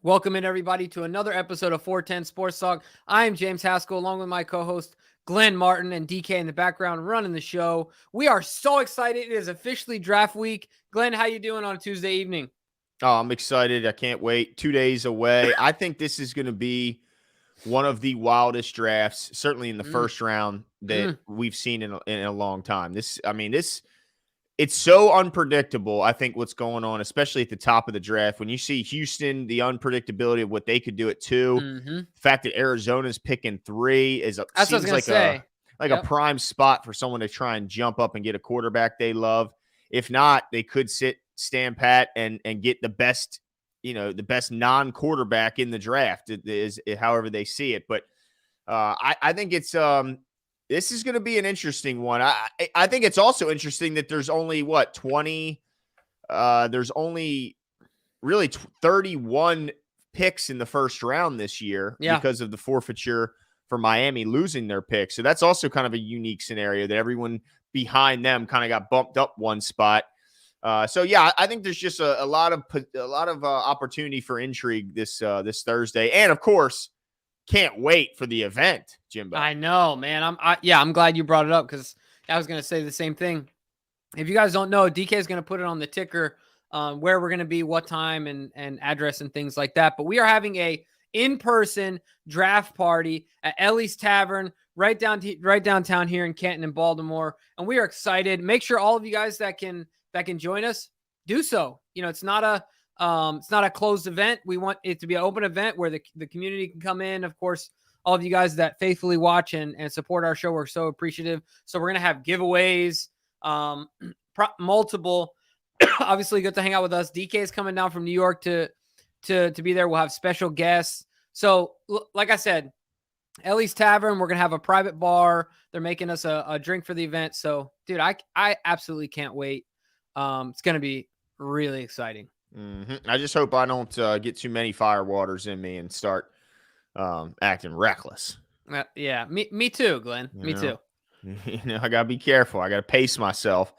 Welcome in, everybody, to another episode of 410 Sports Talk. I am James Haskell, along with my co-host Glenn Martin and DK in the background running the show. We are so excited. It is officially draft week. Glenn, how you doing on a Tuesday evening? Oh, I'm excited. I can't wait. 2 days away. I think this is going to be one of the wildest drafts, certainly in the first round, that we've seen in a long time. It's so unpredictable, I think, what's going on, especially at the top of the draft. When you see Houston, the unpredictability of what they could do at 2, the fact that Arizona's picking 3 That's what I was seems going to like say. a prime spot for someone to try and jump up and get a quarterback they love. If not, they could stand pat and get the best non-quarterback in the draft is however they see it. But I think it's this is going to be an interesting one. I think it's also interesting that there's only 20. There's only really 31 picks in the first round this year because of the forfeiture for Miami losing their pick. So that's also kind of a unique scenario that everyone behind them kind of got bumped up one spot. I think there's just a lot of opportunity for intrigue this Thursday, and of course, can't wait for the event, Jimbo. I know, man. I'm glad you brought it up because I was going to say the same thing. If you guys don't know, DK is going to put it on the ticker where we're going to be, what time, and address and things like that. But we are having a in-person draft party at Ellie's Tavern right downtown here in Canton and Baltimore, and we are excited. Make sure all of you guys that can join us do so. It's not a closed event. We want it to be an open event where the community can come in. Of course, all of you guys that faithfully watch and support our show, we're so appreciative. So we're going to have giveaways, multiple. Obviously, good to hang out with us. DK is coming down from New York to be there. We'll have special guests. So, like I said, Ellie's Tavern, we're going to have a private bar. They're making us a drink for the event. So, dude, I absolutely can't wait. It's going to be really exciting. I just hope I don't get too many fire waters in me and start acting reckless. Yeah, me too, Glenn. Me too. I gotta be careful. I gotta pace myself.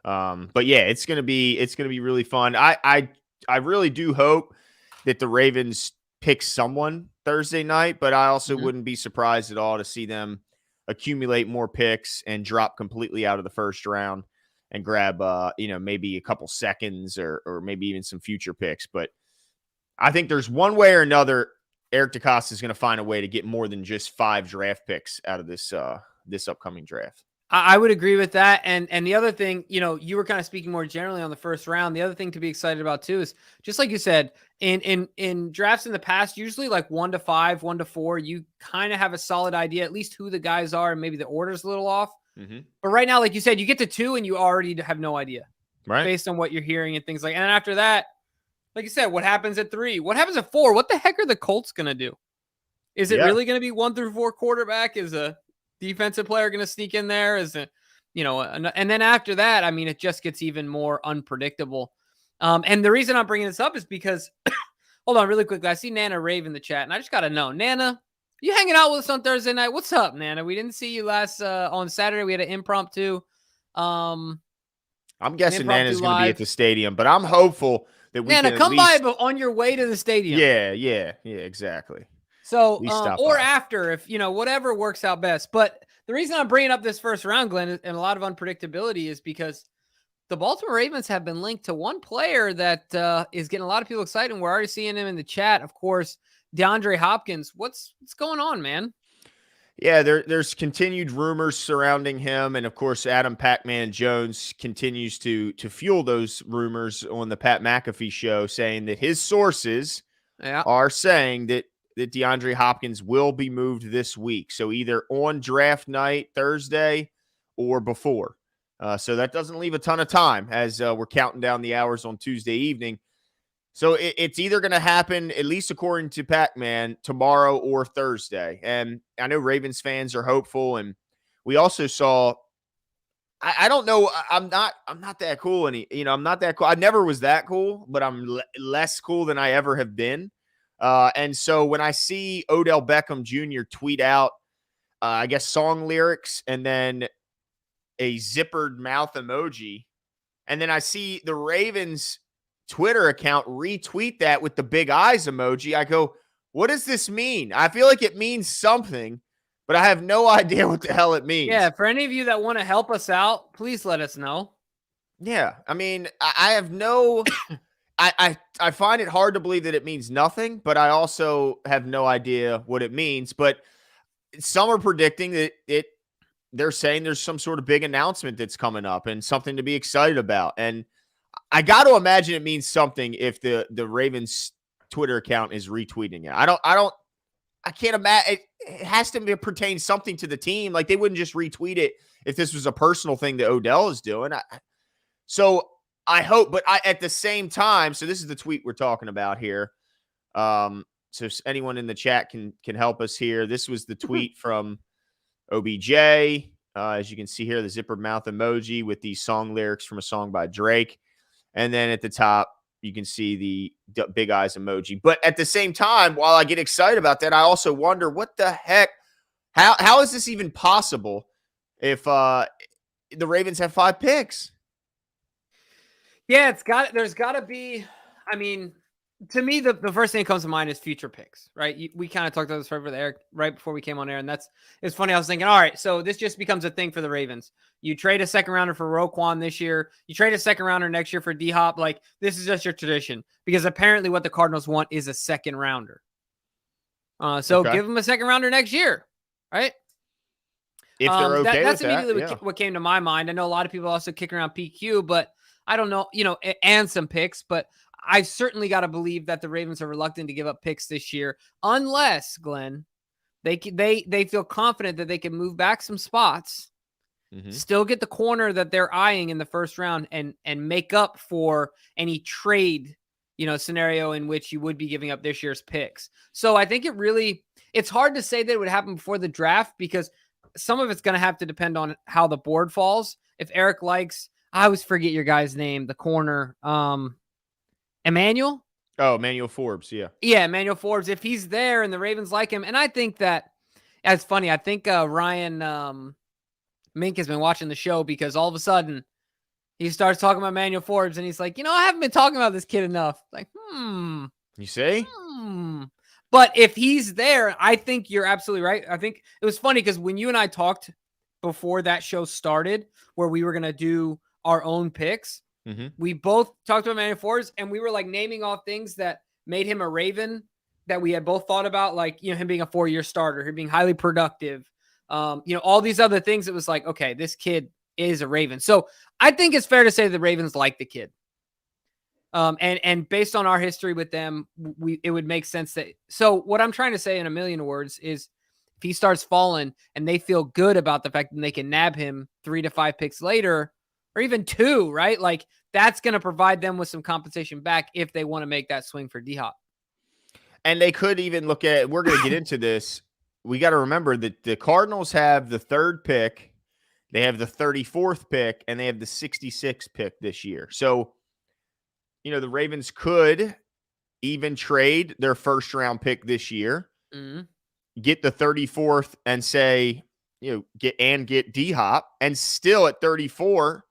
But yeah, it's gonna be really fun. I really do hope that the Ravens pick someone Thursday night, but I also wouldn't be surprised at all to see them accumulate more picks and drop completely out of the first round and grab maybe a couple seconds or maybe even some future picks. But I think there's one way or another Eric DeCosta is going to find a way to get more than just 5 draft picks out of this upcoming draft. I would agree with that. And the other thing, you were kind of speaking more generally on the first round. The other thing to be excited about too is, just like you said, in drafts in the past, usually like 1 to 5, 1 to 4, you kind of have a solid idea, at least who the guys are, and maybe the order's a little off. But right now, like you said, you get to 2 and you already have no idea, right? Based on what you're hearing and things like. And then after that, like you said, what happens at 3? What happens at 4? What the heck are the Colts going to do? Is it really going to be 1 through 4 quarterback? Is a defensive player going to sneak in there? Is it, and then after that, I mean, it just gets even more unpredictable. And the reason I'm bringing this up is because, hold on really quickly. I see Nana Rave in the chat, and I just got to know, Nana, you hanging out with us on Thursday night? What's up, Nana? We didn't see you last on Saturday. We had an impromptu. I'm guessing Nana's going to be at the stadium, but I'm hopeful that we Nana, can come by on your way to the stadium. Yeah, exactly. So, or after, if, whatever works out best. But the reason I'm bringing up this first round, Glenn, and a lot of unpredictability is because the Baltimore Ravens have been linked to one player that is getting a lot of people excited. And we're already seeing him in the chat, of course, DeAndre Hopkins. What's going on, man? Yeah, there's continued rumors surrounding him, and of course, Adam Pac-Man Jones continues to fuel those rumors on the Pat McAfee show, saying that his sources are saying that DeAndre Hopkins will be moved this week, so either on draft night Thursday or before. So that doesn't leave a ton of time as we're counting down the hours on Tuesday evening. So it's either going to happen, at least according to Pac-Man, tomorrow or Thursday. And I know Ravens fans are hopeful. And we also saw, I don't know, I'm not that cool. I'm not that cool. I never was that cool, but I'm less cool than I ever have been. And so when I see Odell Beckham Jr. tweet out, I guess, song lyrics and then a zippered mouth emoji, and then I see the Ravens Twitter account retweet that with the big eyes emoji. I go, what does this mean? I feel like it means something, but I have no idea what the hell it means. Yeah, for any of you that want to help us out, please let us know. Yeah, I mean, I have no. I find it hard to believe that it means nothing, but I also have no idea what it means. But some are predicting that they're saying there's some sort of big announcement that's coming up and something to be excited about. And I got to imagine it means something if the Ravens Twitter account is retweeting it. I can't imagine. It has to pertain something to the team. Like, they wouldn't just retweet it if this was a personal thing that Odell is doing. So I hope, but at the same time, so this is the tweet we're talking about here. So if anyone in the chat can help us here. This was the tweet from OBJ. As you can see here, the zipper mouth emoji with these song lyrics from a song by Drake. And then at the top, you can see the big eyes emoji. But at the same time, while I get excited about that, I also wonder, what the heck? How is this even possible if the Ravens have 5 picks? Yeah, there's got to be, I mean, to me, the first thing that comes to mind is future picks, right? We kind of talked about this with Eric right before we came on air, and it's funny. I was thinking, all right, so this just becomes a thing for the Ravens. You trade a second rounder for Roquan this year. You trade a second rounder next year for D-Hop. Like, this is just your tradition, because apparently what the Cardinals want is a second rounder. So Okay. give them a second rounder next year, right? If they're okay that's with immediately that, what came to my mind. I know a lot of people also kick around PQ, but I don't know, and some picks, but I've certainly got to believe that the Ravens are reluctant to give up picks this year, unless, Glenn, they feel confident that they can move back some spots, still get the corner that they're eyeing in the first round, and make up for any trade, scenario in which you would be giving up this year's picks. So I think it's hard to say that it would happen before the draft, because some of it's going to have to depend on how the board falls. If Eric likes, I always forget your guy's name, the corner, Emmanuel? Oh, Emmanuel Forbes, yeah. Yeah, Emmanuel Forbes. If he's there and the Ravens like him, and I think it's funny. I think Ryan Mink has been watching the show, because all of a sudden he starts talking about Emmanuel Forbes, and he's like, I haven't been talking about this kid enough. Like, You see? But if he's there, I think you're absolutely right. I think it was funny because when you and I talked before that show started, where we were going to do our own picks, we both talked about Emmanuel Forbes, and we were like naming off things that made him a Raven that we had both thought about, like, him being a 4-year starter, him being highly productive, all these other things. It was like, okay, this kid is a Raven. So I think it's fair to say the Ravens like the kid. And based on our history with them, it would make sense that. So what I'm trying to say in a million words is, if he starts falling and they feel good about the fact that they can nab him 3 to 5 picks later, or even 2, right? Like, that's going to provide them with some compensation back if they want to make that swing for D-Hop. And they could even look at, we're going to get into this. We got to remember that the Cardinals have the 3rd pick, they have the 34th pick, and they have the 66th pick this year. So, the Ravens could even trade their first round pick this year, get the 34th, and say, get D-Hop, and still at 34,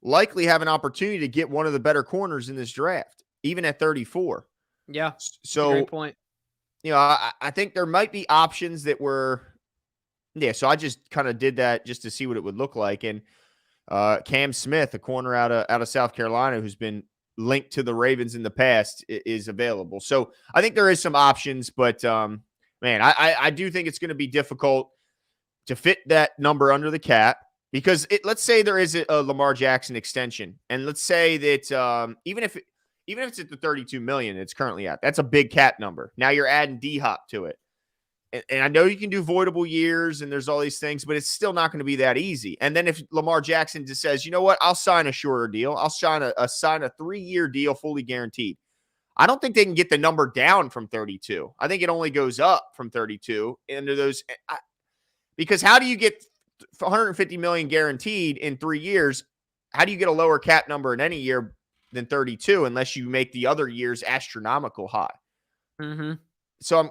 likely have an opportunity to get one of the better corners in this draft, even at 34. Yeah. So, great point. I think there might be options that were, so I just kind of did that just to see what it would look like. And Cam Smith, a corner out of South Carolina, who's been linked to the Ravens in the past, is available. So I think there is some options, but man, I do think it's going to be difficult to fit that number under the cap, because let's say there is a Lamar Jackson extension, and let's say that even if it's at the $32 million it's currently at, that's a big cap number. Now you're adding D-Hop to it. And I know you can do voidable years and there's all these things, but it's still not going to be that easy. And then if Lamar Jackson just says, you know what, I'll sign a shorter deal. I'll sign a 3-year deal, fully guaranteed. I don't think they can get the number down from 32. I think it only goes up from 32 into those. Because how do you get $150 million guaranteed in 3 years? How do you get a lower cap number in any year than 32 unless you make the other years astronomical high? So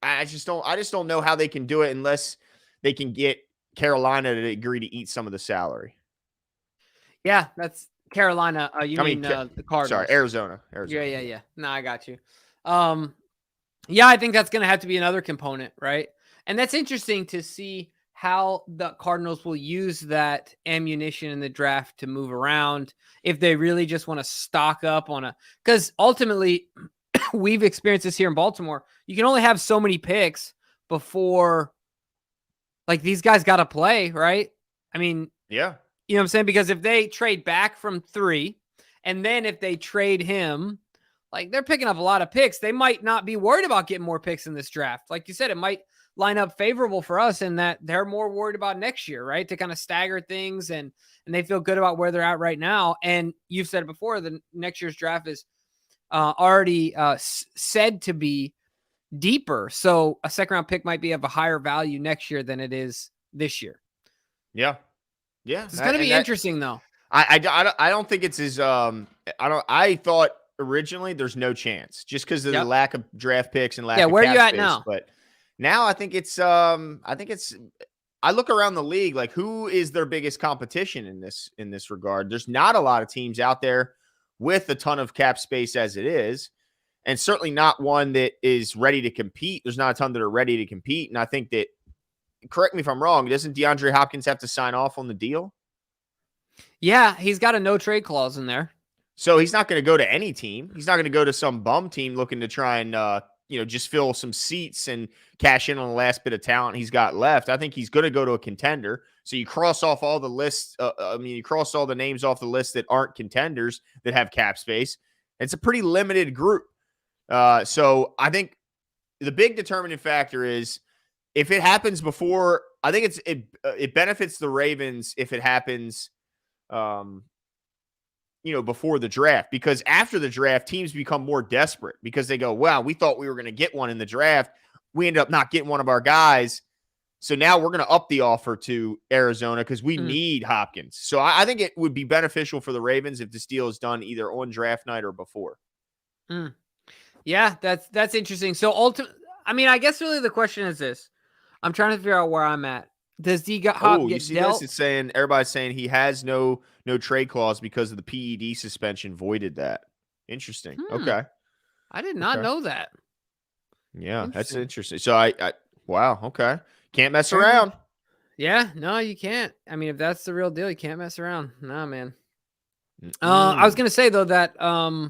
I just don't know how they can do it unless they can get Carolina to agree to eat some of the salary. Yeah, that's Carolina. You I mean, mean the sorry, Cardinals? Arizona. Yeah. No, I got you. Yeah, I think that's going to have to be another component, right? And that's interesting to see how the Cardinals will use that ammunition in the draft to move around if they really just want to stock up on because ultimately we've experienced this here in Baltimore. You can only have so many picks before like these guys got to play, right? I mean, Yeah. you know what I'm saying? Because if they trade back from 3 and then if they trade him, like they're picking up a lot of picks. They might not be worried about getting more picks in this draft. Like you said, it might line up favorable for us in that they're more worried about next year, right? To kind of stagger things and they feel good about where they're at right now. And you've said it before, the next year's draft is already said to be deeper. So a second round pick might be of a higher value next year than it is this year. Yeah. Yeah. It's going to be interesting though. I don't think it's as I thought originally there's no chance just because of the lack of draft picks and lack of where are cap you at space, now? but now I think it's I look around the league, like who is their biggest competition in this regard? There's not a lot of teams out there with a ton of cap space as it is, and certainly not one that is ready to compete. There's not a ton that are ready to compete, and I think that, correct me if I'm wrong, doesn't DeAndre Hopkins have to sign off on the deal? Yeah, he's got a no trade clause in there. So he's not going to go to any team. He's not going to go to some bum team looking to try and just fill some seats and cash in on the last bit of talent he's got left. I think he's going to go to a contender. So you cross off all the lists. You cross all the names off the list that aren't contenders that have cap space. It's a pretty limited group. So I think the big determining factor is if it happens before. I think it benefits the Ravens if it happens. Before the draft, because after the draft, teams become more desperate because they go, wow, we thought we were going to get one in the draft. We ended up not getting one of our guys. So now we're going to up the offer to Arizona because we need Hopkins. So I think it would be beneficial for the Ravens if this deal is done either on draft night or before. Yeah, that's interesting. So ultimately, I mean, I guess really the question is this. I'm trying to figure out where I'm at. Does Hop get dealt? This? It's saying everybody's saying he has no trade clause because of the PED suspension voided that. Interesting. Okay. I did not know that. Yeah, that's interesting. So I wow, okay. Can't mess around. Yeah, no, you can't. I mean, if that's the real deal, you can't mess around. Nah, man. I was gonna say though that I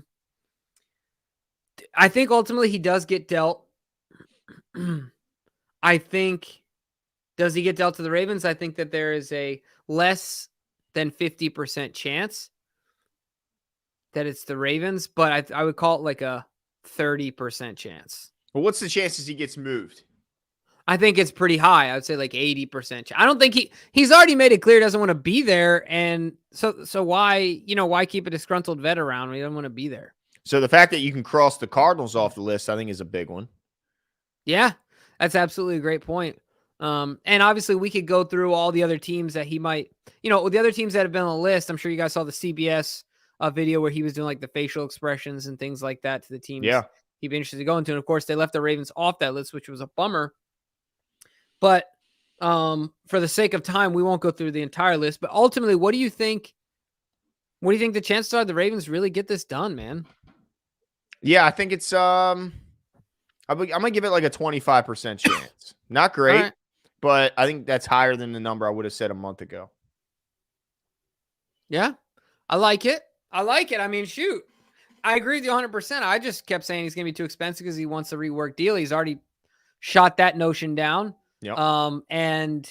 think ultimately he does get dealt. I think. Does he get dealt to the Ravens? I think that there is a less than 50% chance that it's the Ravens, but I would call it like a 30% chance. Well, what's the chances he gets moved? I think it's pretty high. I would say like 80%. I don't think he's already made it clear he doesn't want to be there. And so why keep a disgruntled vet around when he doesn't want to be there? So the fact that you can cross the Cardinals off the list, I think, is a big one. Yeah, that's absolutely a great point. And obviously we could go through all the other teams that he might, the other teams that have been on the list. I'm sure you guys saw the CBS video where he was doing like the facial expressions and things like that to the teams. Yeah. He'd be interested to go into. And of course they left the Ravens off that list, which was a bummer. But for the sake of time, we won't go through the entire list. But ultimately, what do you think the chances are the Ravens really get this done, man? Yeah, I think it's I'm gonna give it like a 25% chance. Not great. But I think that's higher than the number I would have said a month ago. Yeah, I like it. I mean, shoot, I agree with you 100%. I just kept saying he's going to be too expensive because he wants a rework deal. He's already shot that notion down. Yep. And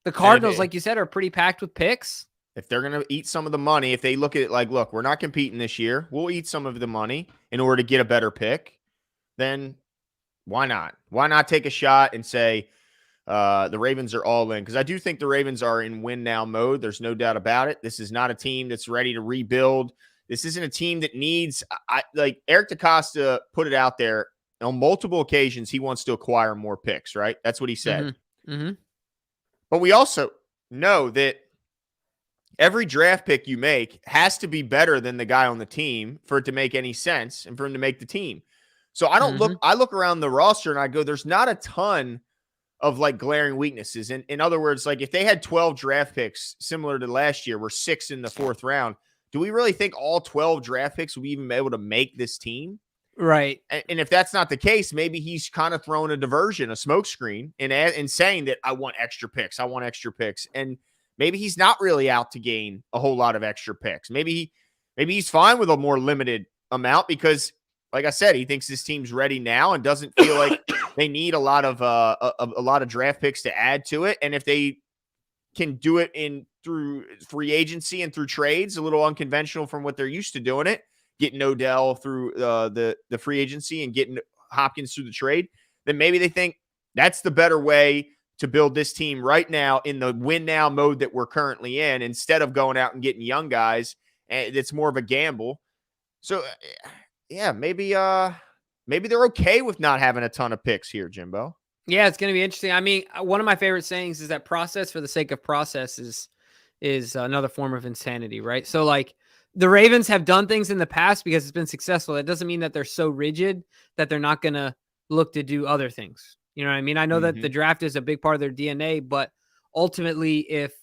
the Cardinals, like you said, are pretty packed with picks. If they're going to eat some of the money, if they look at it like, look, we're not competing this year, we'll eat some of the money in order to get a better pick, then why not? Why not take a shot and say, the Ravens are all in? Because I do think the Ravens are in win now mode. There's no doubt about it. This is not a team that's ready to rebuild. This isn't a team that needs, like Eric DeCosta put it out there on multiple occasions. He wants to acquire more picks, right? That's what he said. But we also know that every draft pick you make has to be better than the guy on the team for it to make any sense and for him to make the team. So I don't I look around the roster and I go, there's not a ton of like glaring weaknesses. In other words, like if they had 12 draft picks similar to last year, we're 6 in the 4th round. Do we really think all 12 draft picks will even be able to make this team? Right. And if that's not the case, maybe he's kind of throwing a diversion, a smokescreen, and saying that I want extra picks. I want extra picks. And maybe he's not really out to gain a whole lot of extra picks. Maybe he's fine with a more limited amount because, like I said, he thinks this team's ready now and doesn't feel like they need a lot of draft picks to add to it. And if they can do it through free agency and through trades, a little unconventional from what they're used to doing it, getting Odell through the free agency and getting Hopkins through the trade, then maybe they think that's the better way to build this team right now in the win now mode that we're currently in, instead of going out and getting young guys. And it's more of a gamble. So yeah, maybe they're okay with not having a ton of picks here, Jimbo. Yeah, it's going to be interesting. I mean, one of my favorite sayings is that process for the sake of process is another form of insanity, right? So like the Ravens have done things in the past because it's been successful. It doesn't mean that they're so rigid that they're not going to look to do other things. You know what I mean? I know that the draft is a big part of their DNA, but ultimately, if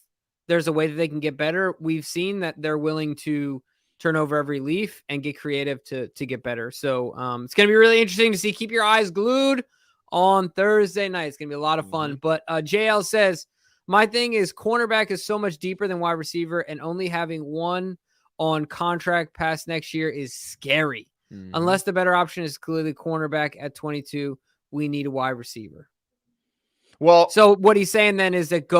there's a way that they can get better, we've seen that they're willing to turn over every leaf and get creative to get better. So it's going to be really interesting to see. Keep your eyes glued on Thursday night. It's going to be a lot of fun. But JL says, my thing is cornerback is so much deeper than wide receiver, and only having one on contract past next year is scary. Unless the better option is clearly cornerback at 22, we need a wide receiver. Well, so what he's saying then is that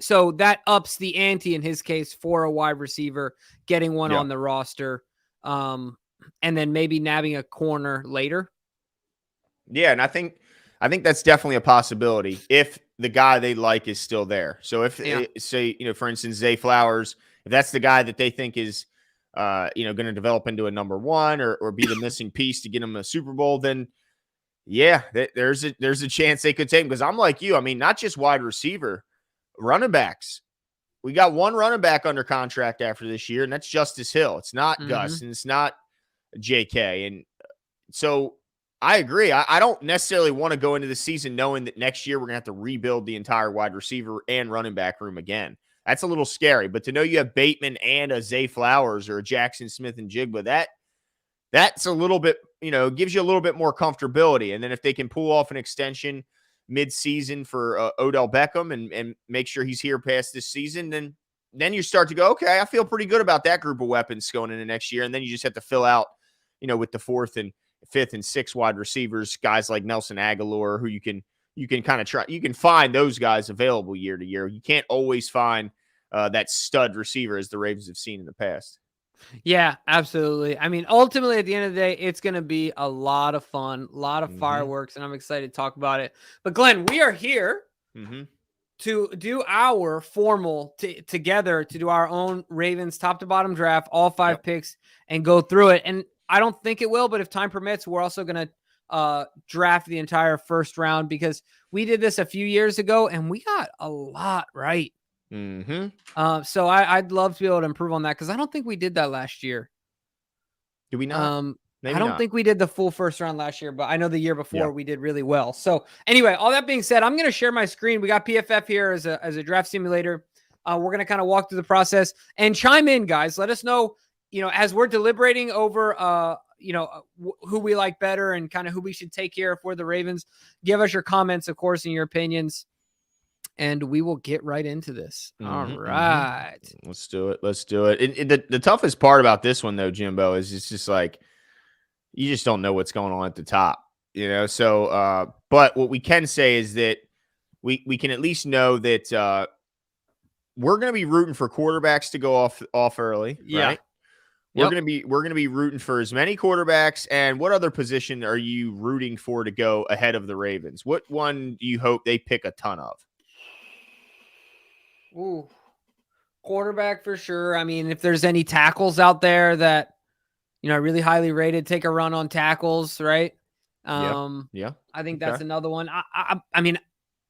so that ups the ante in his case for a wide receiver, getting one on the roster, and then maybe nabbing a corner later. Yeah, and I think that's definitely a possibility if the guy they like is still there. So if say, for instance, Zay Flowers, if that's the guy that they think is going to develop into a number one or be the missing piece to get him a Super Bowl, then yeah, there's a chance they could take him. Because I'm like you. I mean, not just wide receiver, running backs. We got one running back under contract after this year, and that's Justice Hill. It's not Gus, and it's not JK. And so I agree. I don't necessarily want to go into the season knowing that next year we're going to have to rebuild the entire wide receiver and running back room again. That's a little scary. But to know you have Bateman and a Zay Flowers or a Jackson Smith and Jigba, that's a little bit, gives you a little bit more comfortability. And then if they can pull off an extension mid-season for Odell Beckham and make sure he's here past this season, then you start to go, okay, I feel pretty good about that group of weapons going into next year. And then you just have to fill out, with the 4th and 5th and 6th wide receivers, guys like Nelson Aguilar, who you can kind of try. You can find those guys available year to year. You can't always find that stud receiver as the Ravens have seen in the past. Yeah, absolutely. I mean, ultimately, at the end of the day, it's going to be a lot of fun, a lot of fireworks, and I'm excited to talk about it. But Glenn, we are here to do our formal together to do our own Ravens top to bottom draft, all 5 picks, and go through it. And I don't think it will, but if time permits, we're also going to draft the entire first round, because we did this a few years ago and we got a lot right. So I'd love to be able to improve on that, because I don't think we did that last year. Did we not? I don't think we did the full first round last year, but I know the year before we did really well. So anyway, all that being said, I'm going to share my screen. We got PFF here as a draft simulator. We're going to kind of walk through the process and chime in, guys. Let us know, as we're deliberating over, who we like better and kind of who we should take here for the Ravens. Give us your comments, of course, and your opinions, and we will get right into this. All right. Let's do it. And the toughest part about this one, though, Jimbo, is it's just like, you just don't know what's going on at the top, So, but what we can say is that we can at least know that we're going to be rooting for quarterbacks to go off early, right? We're going to be rooting for as many quarterbacks. And what other position are you rooting for to go ahead of the Ravens? What one do you hope they pick a ton of? Ooh, quarterback for sure. I mean, if there's any tackles out there that, really highly rated, take a run on tackles, right? Yeah. I think that's another one. I mean,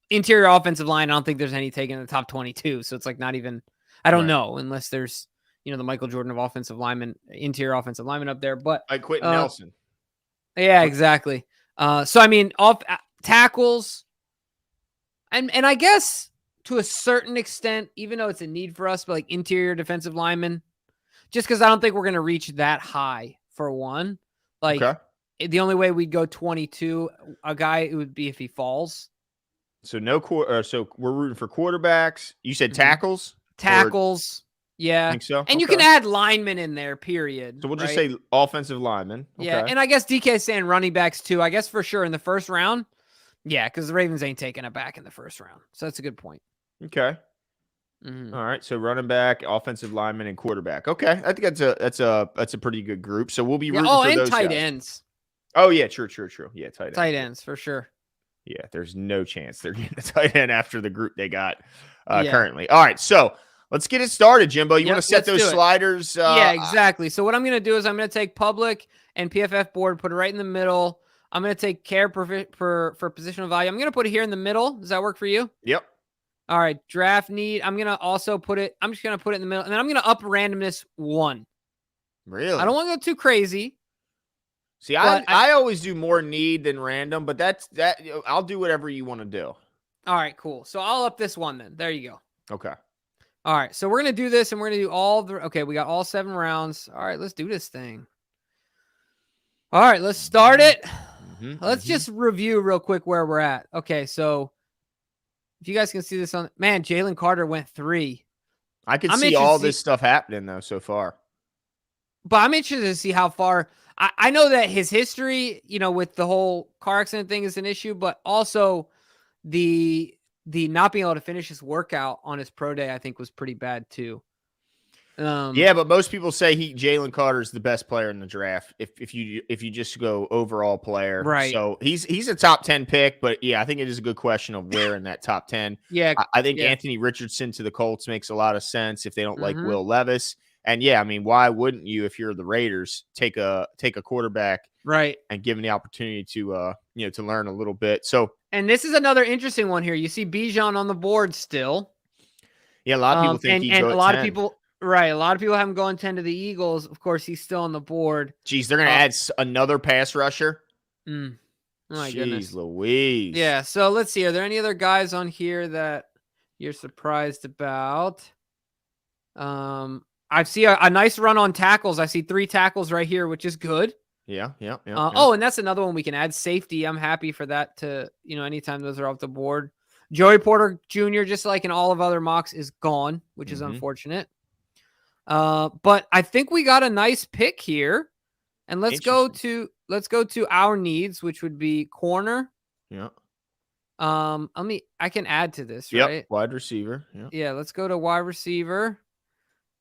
interior offensive line, I don't think there's any taken in the top 22. So it's like not even, I don't know, unless there's, the Michael Jordan of interior offensive lineman up there. But like Quentin Nelson. Yeah, exactly. So I mean, off tackles, And I guess to a certain extent, even though it's a need for us, but like interior defensive linemen, just because I don't think we're going to reach that high for one. Like Okay. the only way we'd go 22, a guy, it would be if he falls. So so we're rooting for quarterbacks. You said Mhm. tackles? Or Tackles. Yeah. think so? And you can Okay. add linemen in there, period. So we'll just Right. say offensive lineman. Yeah. Okay. And I guess DK is saying running backs too. I guess for sure in the first round. Yeah. Because the Ravens ain't taking it back in the first round. So that's a good point. Okay. Mhm. All right. So running back, offensive lineman, and quarterback. Okay. I think that's a pretty good group. So we'll be Yeah. rooting Oh, for and those tight guys. ends. Oh yeah, true. Yeah, tight ends. Tight Yeah. ends for sure. Yeah, there's no chance they're getting a tight end after the group they got Yeah. currently. All right, so let's get it started, Jimbo. You want Yep. to set Let's those do it. sliders? Yeah, exactly. So what I'm going to do is I'm going to take public and PFF board, put it right in the middle. I'm going to take care for positional value. I'm going to put it here in the middle. Does that work for you? Yep. All right. Draft need. I'm going to also put it. I'm just going to put it in the middle, and then I'm going to up randomness 1. Really? I don't want to go too crazy. See, I always do more need than random, but that. I'll do whatever you want to do. All right, cool. So I'll up this 1 then. There you go. Okay. All right. So we're going to do this, and we're going to do all the. Okay, we got all 7 rounds. All right, let's do this thing. All right, let's start it. Let's just review real quick where we're at. Okay, so if you guys can see this on, man, Jalen Carter went 3. I can I'm see interested all to this stuff happening though so far. But I'm interested to see how far. I know that his history, with the whole car accident thing is an issue, but also the not being able to finish his workout on his pro day, I think, was pretty bad too. Yeah, but most people say Jalen Carter is the best player in the draft. If you just go overall player, Right. So he's a top 10 pick, but yeah, I think it is a good question of where in that top 10. Yeah, I think yeah. Anthony Richardson to the Colts makes a lot of sense if they don't like Mhm. Will Levis. And yeah, I mean, why wouldn't you, if you're the Raiders, take a quarterback Right. and give him the opportunity to to learn a little bit. So And this is another interesting one here. You see Bijan on the board still. yeah, a lot of people think he'd and go a at lot 10. of people, right? A lot of people have him going 10 to the Eagles. Of course, he's still on the board. Geez, they're gonna add another pass rusher. Oh my Jeez goodness. Louise. Yeah. So let's see. Are there any other guys on here that you're surprised about? I see a nice run on tackles. I see 3 tackles right here, which is good. Yeah. Oh, and that's another one we can add, safety. I'm happy for that to, anytime those are off the board. Joey Porter Jr., just like in all of other mocks, is gone, which is unfortunate. But I think we got a nice pick here. And let's go to our needs, which would be corner. Yeah. I can add to this, Yep. right? Wide receiver. Yeah. Yeah, let's go to wide receiver.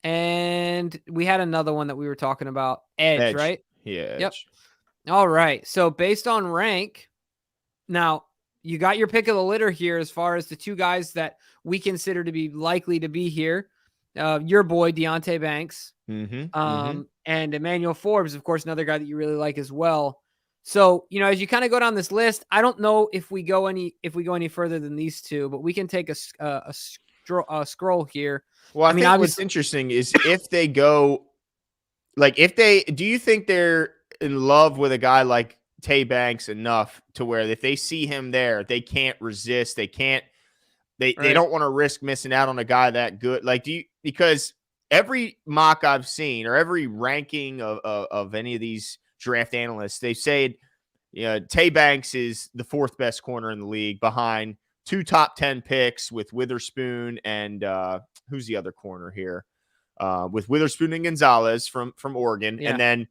And we had another one that we were talking about, edge. Right? Yeah. Edge. Yep. All right. So based on rank, now you got your pick of the litter here as far as the 2 guys that we consider to be likely to be here. Your boy, Deontay Banks. And Emmanuel Forbes, of course, another guy that you really like as well. So, as you kind of go down this list, I don't know if we go any further than these 2, but we can take a scroll here. Well, I think what's interesting is if they go, do you think they're in love with a guy like Tay Banks enough to where if they see him there, they can't resist, they don't want to risk missing out on a guy that good? Because every mock I've seen or every ranking of any of these draft analysts, they say, Tay Banks is the 4th best corner in the league behind 2 top 10 picks with Witherspoon and who's the other corner here? With Witherspoon and Gonzalez from Oregon. Yeah. And then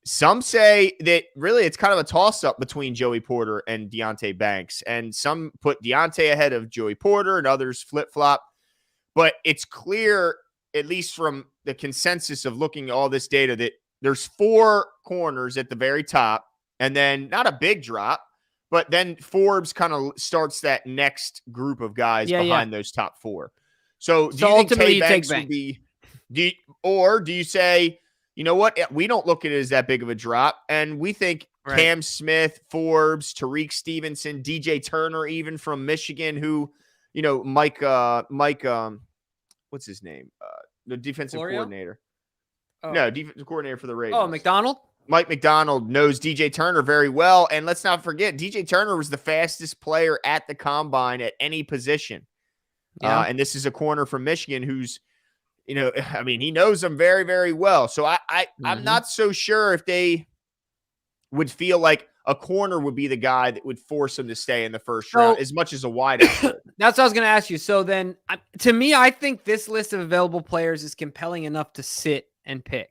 some say that really it's kind of a toss-up between Joey Porter and Deontay Banks. And some put Deontay ahead of Joey Porter and others flip-flop. But it's clear, at least from the consensus of looking at all this data, that there's 4 corners at the very top and then not a big drop. But then Forbes kind of starts that next group of guys behind those top 4. So do you think Tay Banks would be – do you say, you know what, we don't look at it as that big of a drop, and we think Cam Smith, Forbes, Tariq Stevenson, DJ Turner even from Michigan who, Mike what's his name? The defensive coordinator. Oh. No, defensive coordinator for the Ravens. Oh, McDonald? Mike McDonald knows DJ Turner very well. And let's not forget, DJ Turner was the fastest player at the combine at any position. Yeah. And this is a corner from Michigan who's, I mean, he knows them very, very well. So I'm not so sure if they would feel like a corner would be the guy that would force him to stay in the first round as much as a wideout. That's what I was going to ask you. So then, to me, I think this list of available players is compelling enough to sit and pick.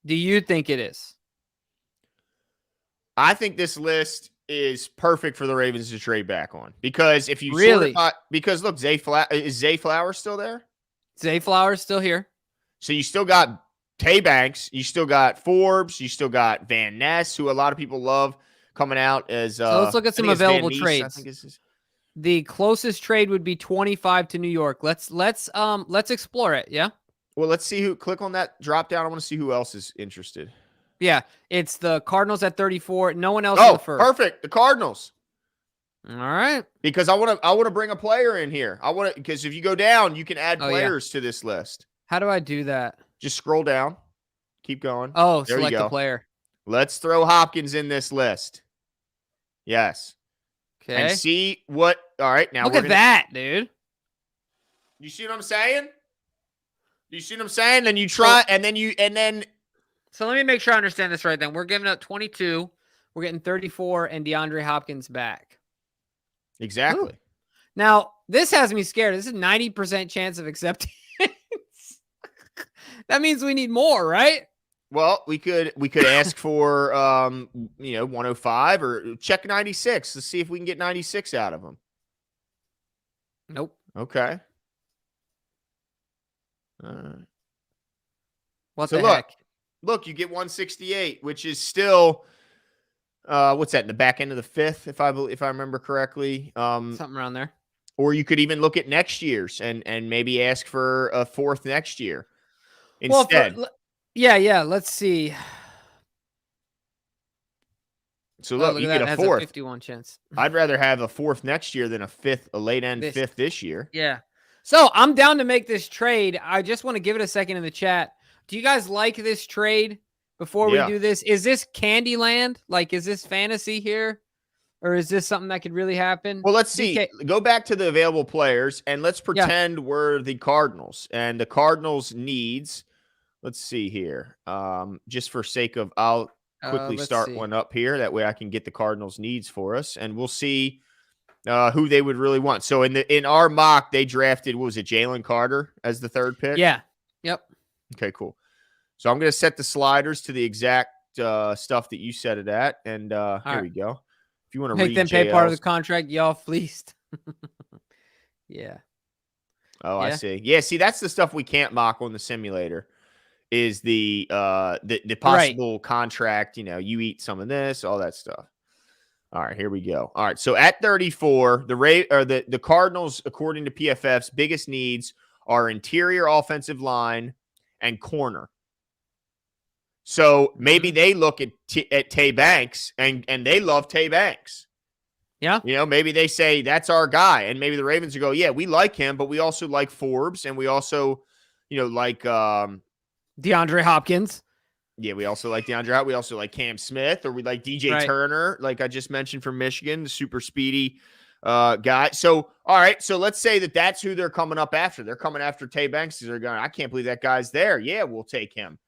Do you think it is? I think this list is perfect for the Ravens to trade back on, because if you because look, is Zay Flowers still there? Zay Flowers still here. So you still got Tay Banks, you still got Forbes, you still got Van Ness, who a lot of people love coming out as. So let's look at some available trades. I think the closest trade would be 25 to New York. Let's explore it. Yeah. Well, let's see who. Click on that drop down. I want to see who else is interested. Yeah, it's the Cardinals at 34. No one else. Oh, perfect. The Cardinals. All right. Because I want to bring a player in here. Because if you go down, you can add players to this list. How do I do that? Just scroll down. Keep going. Oh, there select the player. Let's throw Hopkins in this list. Yes. Okay. And see what. All right. Now look at that, dude. You see what I'm saying? You see what I'm saying? Then you try, and then. So let me make sure I understand this right then. We're giving up 22. We're getting 34 and DeAndre Hopkins back. Exactly. Ooh. Now, this has me scared. This is 90% chance of acceptance. That means we need more, right? Well, we could ask for 105 or check 96. Let's see if we can get 96 out of them. Nope. Okay. What the heck? Look, you get 168, which is still what's that, in the back end of the fifth, if I remember correctly. Something around there. Or you could even look at next year's and maybe ask for a fourth next year instead. Well, yeah. Let's see. So look, you get a fourth. 51 chance. I'd rather have a fourth next year than a late end fifth this year. Yeah. So I'm down to make this trade. I just want to give it a second in the chat. Do you guys like this trade before we do this? Is this Candyland? Like, is this fantasy here? Or is this something that could really happen? Well, let's see. Go back to the available players, and let's pretend we're the Cardinals. And the Cardinals needs, let's see here. Just for sake of, I'll quickly start one up here. That way I can get the Cardinals needs for us. And we'll see who they would really want. So in our mock, they drafted, what was it, Jalen Carter as the third pick? Yeah. Yep. Okay, cool. So I'm going to set the sliders to the exact stuff that you set it at. And here we go. If you want to make them pay part of the contract, y'all fleeced. Yeah. Oh, I see. Yeah, see, that's the stuff we can't mock on the simulator. Is the possible contract? You eat some of this, all that stuff. All right, here we go. All right, so at 34, the Cardinals, according to PFF's, biggest needs are interior offensive line and corner. So maybe they look at Tay Banks and they love Tay Banks. Yeah. Maybe they say that's our guy. And maybe the Ravens will go, yeah, we like him, but we also like Forbes. And we also, like DeAndre Hopkins. Yeah, we also like DeAndre Hopkins. We also like Cam Smith, or we like DJ Turner, like I just mentioned from Michigan, the super speedy guy. So, all right. So let's say that's who they're coming up after. They're coming after Tay Banks. They're going, I can't believe that guy's there. Yeah, we'll take him.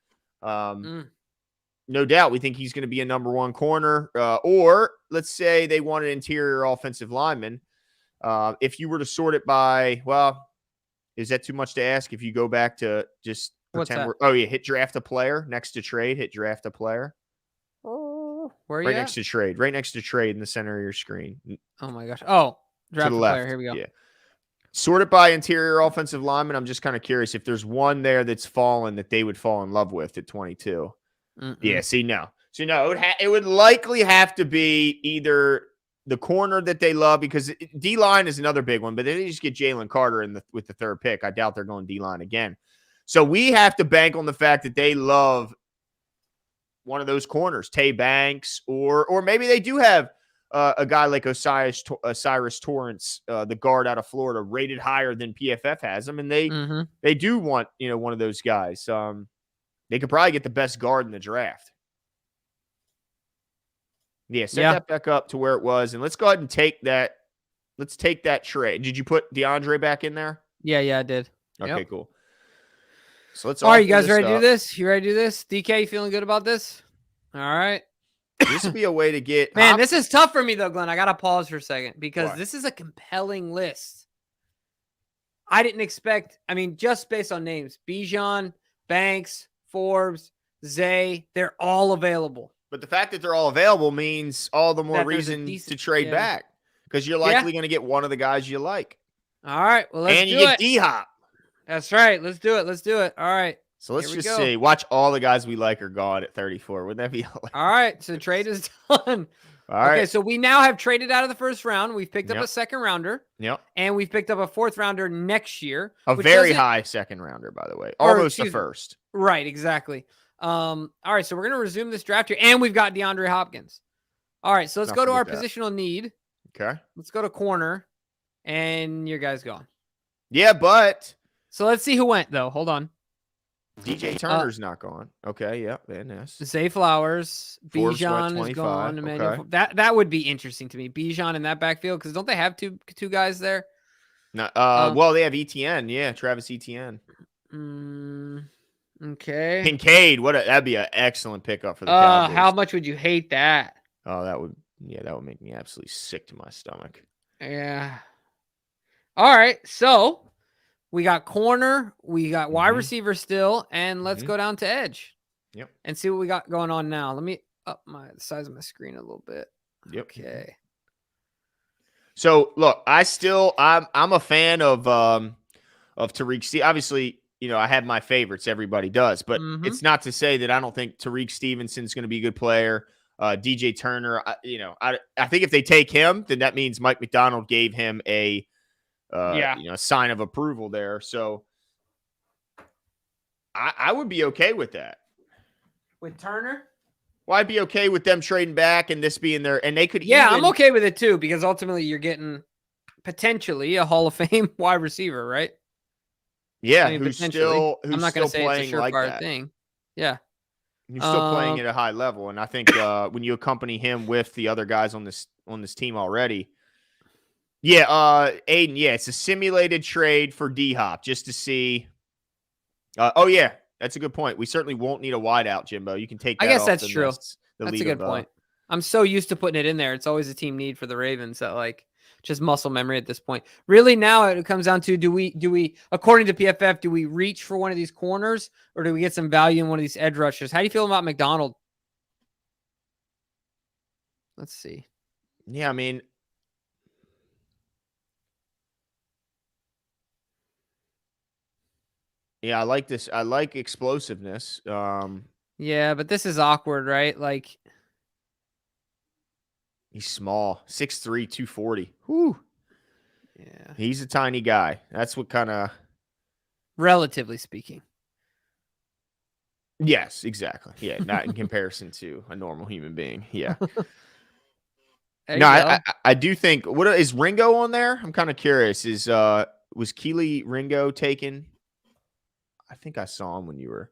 No doubt we think he's going to be a number one corner, or let's say they want an interior offensive lineman. If you were to sort it by, well, is that too much to ask? If you go back to just pretend hit draft a player next to trade, hit draft a player. Oh, where are you right next to trade, right next to trade in the center of your screen. Oh my gosh. Oh, draft a player. Here we go. Yeah. Sort it by interior offensive lineman. I'm just kind of curious if there's one there that's fallen that they would fall in love with at 22. Yeah, see, no. So, no, it would likely have to be either the corner that they love, because D-line is another big one, but they just get Jalen Carter with the third pick. I doubt they're going D-line again. So we have to bank on the fact that they love one of those corners, Tay Banks, or maybe they do have a guy like Cyrus Torrance, the guard out of Florida, rated higher than PFF has him, and they do want one of those guys. They could probably get the best guard in the draft. Yeah, set that back up to where it was, and let's go ahead and take that. Let's take that trade. Did you put DeAndre back in there? Yeah, I did. Okay, cool. So let's all right, you offer guys this ready to do up. this? You ready to do this? DK, you feeling good about this? All right. This would be a way to get Man, this is tough for me though, Glenn. I gotta pause for a second because Why? this is a compelling list. I didn't expect. I mean, just based on names, Bijan, Banks, Forbes, Zay, they're all available. But the fact that they're all available means all the more That there's a reason decent- to trade yeah. back because you're likely going to get one of the guys you like. All right, well let's and do you it. get D-Hop. That's right. Let's do it. Let's do it. All right. So let's just see. Watch all the guys we like are gone at 34. Wouldn't that be hilarious? All right. So trade is done. All right. Okay. So we now have traded out of the first round. We've picked up a second rounder. Yep. And we've picked up a fourth rounder next year. A very high second rounder, by the way. Almost the first. Right. Exactly. All right. So we're going to resume this draft here. And we've got DeAndre Hopkins. All right. So let's go to our positional need. Okay. Let's go to corner. And your guy's gone. Yeah, but. So let's see who went, though. Hold on. DJ Turner's not gone. Okay, yeah, very nice. Zay Flowers, Bijan is gone. Emmanuel, that would be interesting to me. Bijan in that backfield because don't they have two guys there? No, well, they have ETN. Yeah, Travis Etienne. Okay. Kincaid, that'd be an excellent pickup for the Cowboys. How much would you hate that? Oh, that would make me absolutely sick to my stomach. Yeah. All right, so. We got corner, we got wide receiver still, and let's go down to edge. Yep. And see what we got going on now. Let me up the size of my screen a little bit. Yep. Okay. So look, I'm a fan of Tariq Stevenson. Obviously, I have my favorites. Everybody does, but it's not to say that I don't think Tariq Stevenson's going to be a good player. DJ Turner, I think if they take him, then that means Mike McDonald gave him a sign of approval there. So I would be okay with that. With Turner? Well, I'd be okay with them trading back and this being there. And they could I'm okay with it too, because ultimately you're getting potentially a Hall of Fame wide receiver, right? Yeah, who's still I'm not going to say it's a surefire like thing. Yeah. Who's still playing at a high level. And I think when you accompany him with the other guys on this team already, yeah, Aiden, yeah, it's a simulated trade for D-Hop just to see. Oh, yeah, that's a good point. We certainly won't need a wideout, Jimbo. You can take that I guess off that's the true. list, That's a good point. I'm so used to putting it in there. It's always a team need for the Ravens that just muscle memory at this point. Really now it comes down to do we according to PFF, do we reach for one of these corners or do we get some value in one of these edge rushers? How do you feel about McDonald? Let's see. Yeah, I mean, yeah, I like this. I like explosiveness. Yeah, but this is awkward, right? He's small, 6'3", 240. Whew. Yeah. He's a tiny guy. That's what kind of. Relatively speaking. Yes, exactly. Yeah, not in comparison to a normal human being. Yeah. No, I do think. What is Ringo on there? I'm kind of curious. Was Keely Ringo taken? I think I saw him when you were.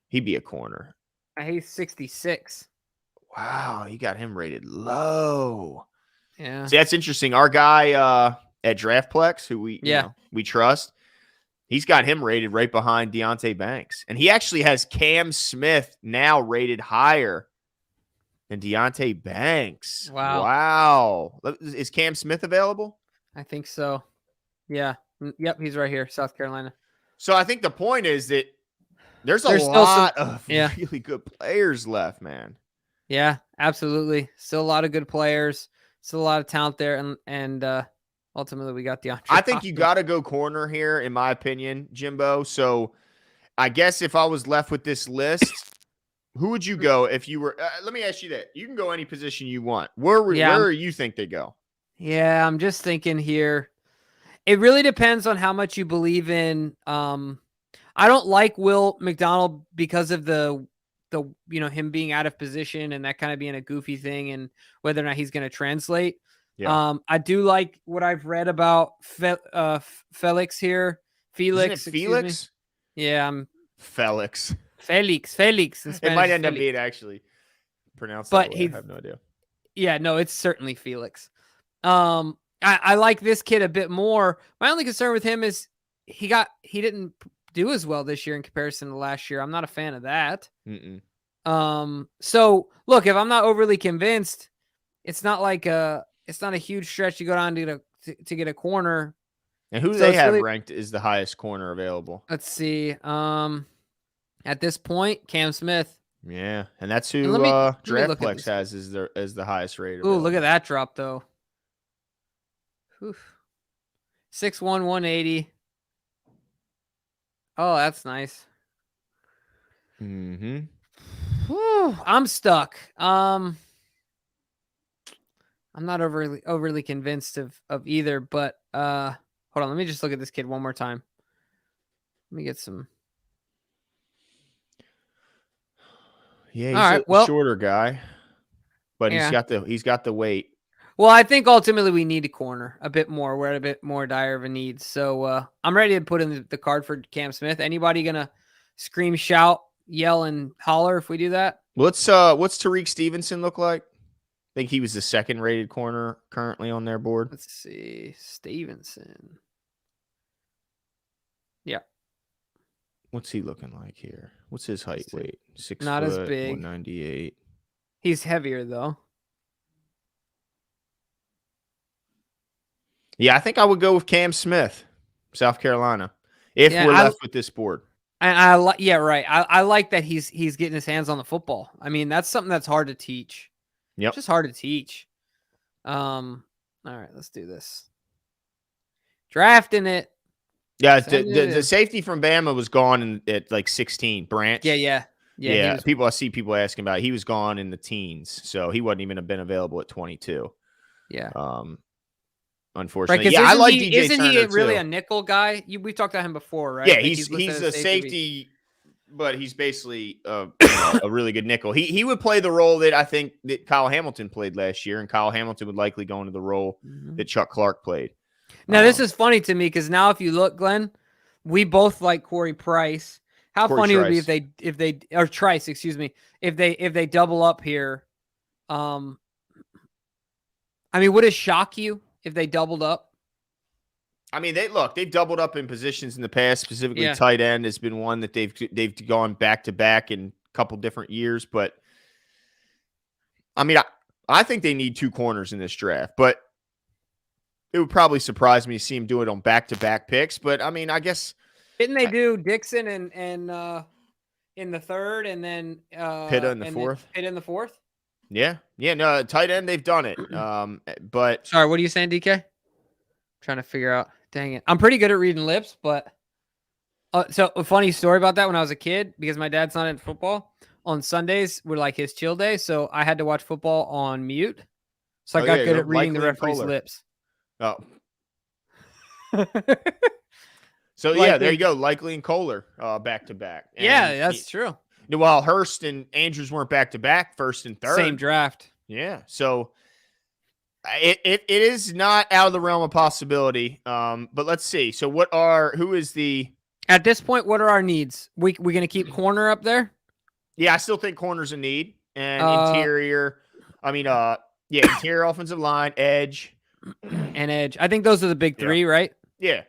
He'd be a corner. He's 66. Wow, you got him rated low. Yeah. See, that's interesting. Our guy at DraftPlex, who we trust, he's got him rated right behind Deonte Banks. And he actually has Cam Smith now rated higher than Deonte Banks. Wow. Is Cam Smith available? I think so. Yeah. Yep, he's right here, South Carolina. So I think the point is that there's a lot of really good players left, man. Yeah, absolutely. Still a lot of good players. Still a lot of talent there. And ultimately we got DeAndre. I think you got to go corner here, in my opinion, Jimbo. So I guess if I was left with this list, who would you go if you were let me ask you that. You can go any position you want. Where you think they go? Yeah, I'm just thinking here. It really depends on how much you believe in. I don't like Will McDonald because of the him being out of position and that kind of being a goofy thing and whether or not he's going to translate. Yeah. I do like what I've read about Felix here. Felix. Felix? Yeah. Felix. In Spanish, it might end up being actually pronounced that way. I have no idea. Yeah, no, it's certainly Felix. I like this kid a bit more. My only concern with him is he didn't do as well this year in comparison to last year. I'm not a fan of that. Mm-mm. So look, if I'm not overly convinced, it's not a huge stretch to go down to get a corner. And who do So they it's have really, ranked as the highest corner available? let's see. At this point, Cam Smith. Yeah, and that's And who let me look at DraftPlex this. has as the highest rate Ooh, look at available. that drop though. 6'1", 180. Oh, that's nice. Mm-hmm. Whew, I'm stuck. I'm not overly convinced of either, but hold on, let me just look at this kid one more time. Let me get some. Yeah, All he's right, a well, shorter guy, but yeah. he's got the weight. Well, I think ultimately we need a corner a bit more. We're at a bit more dire of a need. So I'm ready to put in the card for Cam Smith. Anybody gonna scream, shout, yell, and holler if we do that? What's Tariq Stevenson look like? I think he was the second rated corner currently on their board. Let's see. Stevenson. Yeah. What's he looking like here? What's his height weight? 6 Not as foot, big. 198. He's heavier though. Yeah, I think I would go with Cam Smith, South Carolina, if Yeah, we're left with this board. I like. Yeah, right. I like that he's getting his hands on the football. I mean, that's something that's hard to teach. Yep. Just hard to teach. All right, let's do this. Drafting it. Yeah, the safety from Bama was gone at like 16. Branch. Yeah. I see people asking about it. He was gone in the teens, so he wouldn't even have been available at 22. Yeah. Unfortunately, right, I like DJ Isn't Turner he really too. a nickel guy? We've talked about him before, right? Yeah, he's a safety, but he's basically a really good nickel. He would play the role that I think that Kyle Hamilton played last year, and Kyle Hamilton would likely go into the role that Chuck Clark played. Now, this is funny to me because now if you look, Glenn, we both like Corey Price. How Corey funny Trice. would be if they or Trice, excuse me, if they double up here. I mean, would it shock you if they doubled up? I mean, they've doubled up in positions in the past. Specifically, Yeah. tight end has been one that they've gone back to back in a couple different years. But I mean, I think they need two corners in this draft, but it would probably surprise me to see him do it on back to back picks. But I mean, I guess didn't they do Dixon and in the third and then Pitta in the fourth? Pitta in the fourth. Yeah, no, tight end they've done it. But sorry, what are you saying, DK? Trying to figure out. Dang it, I'm pretty good at reading lips, but so a funny story about that. When I was a kid, because my dad's not in football, on Sundays were like his chill day, so I had to watch football on mute. So I got good at reading the referee's lips. Oh. So yeah, there you go. Likely and Kohler back to back. Yeah, that's true. While Hurst and Andrews weren't back to back, first and third. Same draft. Yeah. So it is not out of the realm of possibility. But let's see. So who is the at this point, what are our needs? We gonna keep corner up there? Yeah, I still think corner's a need. And interior. I mean, interior offensive line, edge. And edge. I think those are the big three, right? Yeah.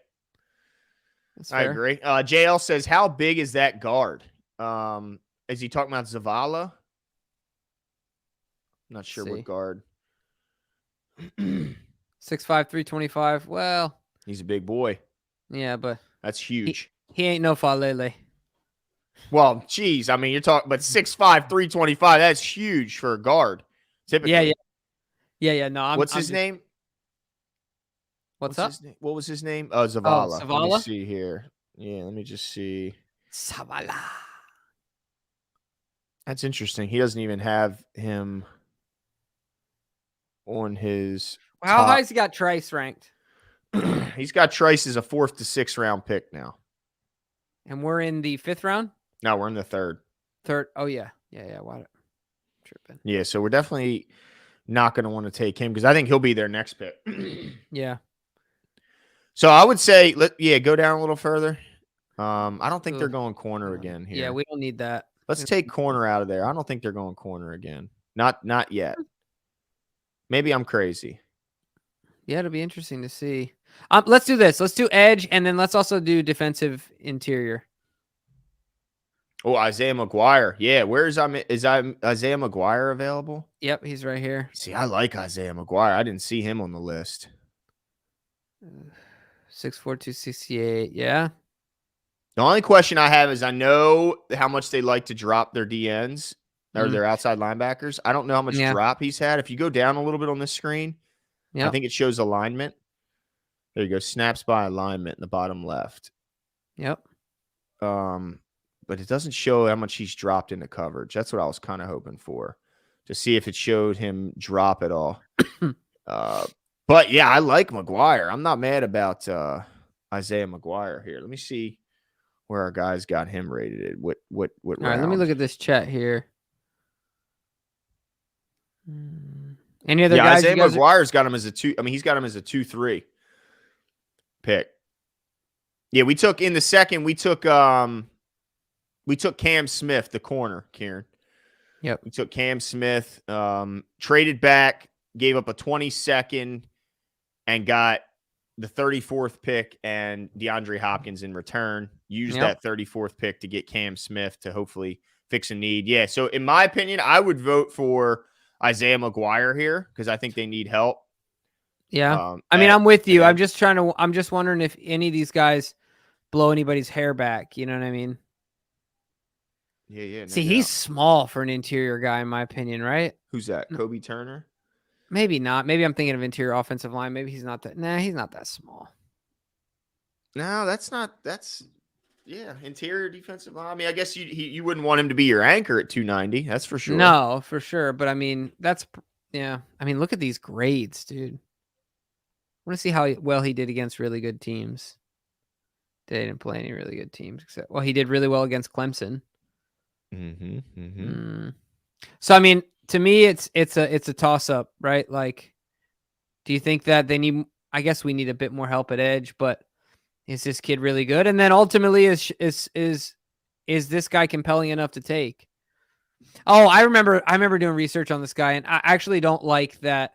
I agree. JL says, how big is that guard? Is he talking about Zavala? I'm not sure what guard. 6'5", 325. Well, he's a big boy. Yeah, but that's huge. He ain't no Falele. Well, geez, I mean, you're talking, but 6'5", 325. That's huge for a guard. Typically. Yeah. No, what's his name? What's up? What was his name? Zavala. Zavala? Let me see here. Yeah, let me just see. Zavala. That's interesting. He doesn't even have him on his. How high has he got Trice ranked? He's got Trice as a 4th to 6th round pick now. And we're in the 5th round? No, we're in the 3rd. Oh, yeah. Why? Tripping. Yeah, so we're definitely not going to want to take him because I think he'll be their next pick. Yeah. So I would say, go down a little further. I don't think they're going corner again here. Yeah, we don't need that. Let's take corner out of there. I don't think they're going corner again. Not yet. Maybe I'm crazy. Yeah, it'll be interesting to see. Let's do this. Let's do edge, and then let's also do defensive interior. Oh, Isaiah McGuire. Yeah, is Isaiah McGuire available? Yep, he's right here. See, I like Isaiah McGuire. I didn't see him on the list. 6'4", 268. Yeah. The only question I have is I know how much they like to drop their DNs or their outside linebackers. I don't know how much Yeah. drop he's had. If you go down a little bit on this screen, I Yep. think it shows alignment. There you go. Snaps by alignment in the bottom left. Yep. But it doesn't show how much he's dropped into coverage. That's what I was kind of hoping for, to see if it showed him drop at all. But yeah, I like McGuire. I'm not mad about Isaiah McGuire here. Let me see where our guys got him rated. What All right, let me look at this chat here. Any other guys? Isaiah McGuire's got him as a 2. I mean, he's got him as a 2-3 pick. Yeah, we took in the second. We took Cam Smith, the corner, Kieran. Yep. We took Cam Smith, traded back, gave up a 22nd, and got the 34th pick and DeAndre Hopkins in return. Used that 34th pick to get Cam Smith to hopefully fix a need. Yeah, so in my opinion, I would vote for Isaiah McGuire here because I think they need help. Yeah. I mean, I'm with you. I'm just wondering if any of these guys blow anybody's hair back. You know what I mean? Yeah. See, he's small for an interior guy, in my opinion, right? Who's that? Kobe Turner? Maybe not. Maybe I'm thinking of interior offensive line. Maybe he's not that. Nah, he's not that small. No, interior defensive line. I mean, I guess you wouldn't want him to be your anchor at 290. That's for sure. No, for sure. But I mean, I mean, look at these grades, dude. I want to see how well he did against really good teams. They didn't play any really good teams, except he did really well against Clemson. So I mean, to me, it's a toss up, right? Like, do you think that they need? I guess we need a bit more help at edge, but is this kid really good? And then ultimately, is this guy compelling enough to take? Oh, I remember doing research on this guy, and I actually don't like that.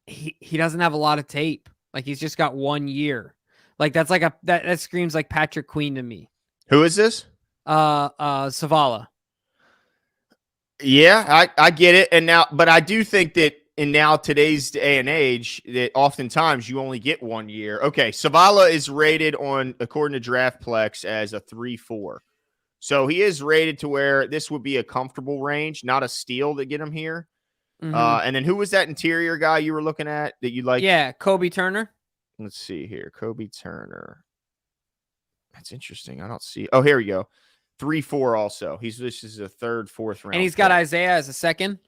He doesn't have a lot of tape. Like, he's just got 1 year. Like, that's like that screams like Patrick Queen to me. Who is this? Savala. Yeah, I get it. But I do think that in today's day and age, that oftentimes you only get 1 year. Okay, Savala is rated according to DraftPlex as a 3-4. So he is rated to where this would be a comfortable range, not a steal to get him here. And then who was that interior guy you were looking at that you like? Yeah, Kobe Turner. Let's see here. Kobe Turner. That's interesting. I don't see. Oh, here we go. 3-4 also. This is a 3rd, 4th round. And he's got Isaiah as a 2nd.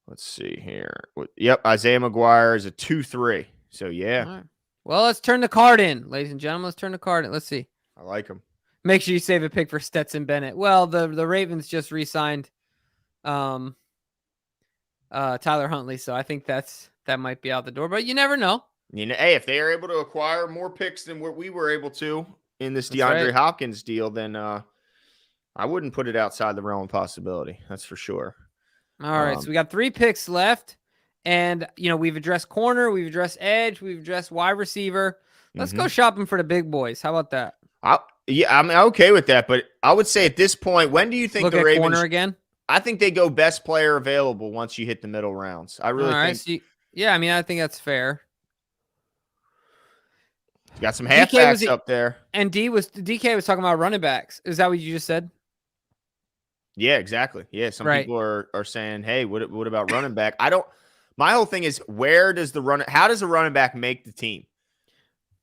Let's see here. Yep, Isaiah McGuire is a 2-3. So, yeah. All right. Well, let's turn the card in, ladies and gentlemen. Let's turn the card in. Let's see. I like him. Make sure you save a pick for Stetson Bennett. Well, the Ravens just re-signed Tyler Huntley, so I think that might be out the door, but you never know. Hey, if they are able to acquire more picks than what we were able to in this DeAndre Hopkins deal, then I wouldn't put it outside the realm of possibility. That's for sure. All right, so we got 3 picks left, and we've addressed corner, we've addressed edge, we've addressed wide receiver. Let's go shopping for the big boys. How about that? I'm okay with that, but I would say at this point, when do you think the Ravens corner again? I think they go best player available once you hit the middle rounds. I really think. I mean, I think that's fair. You got some halfbacks up there. And DK was talking about running backs. Is that what you just said? Yeah, exactly. Yeah, some people are saying, "Hey, what about running back?" My whole thing is, how does a running back make the team?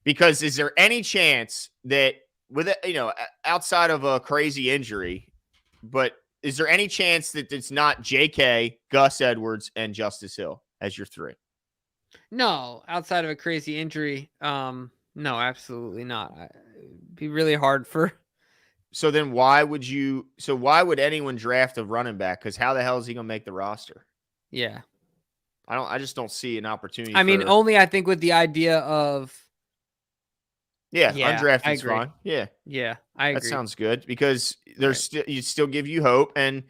Because is there any chance that with it, outside of a crazy injury, but is there any chance that it's not J.K., Gus Edwards, and Justice Hill as your 3? No, outside of a crazy injury, no, absolutely not. It'd be really hard for. So then why would anyone draft a running back? Because how the hell is he going to make the roster? Yeah. I just don't see an opportunity. I mean, only I think with the idea of. Yeah, undrafted is fine. Yeah. Yeah, I agree. That sounds good because you still give you hope. And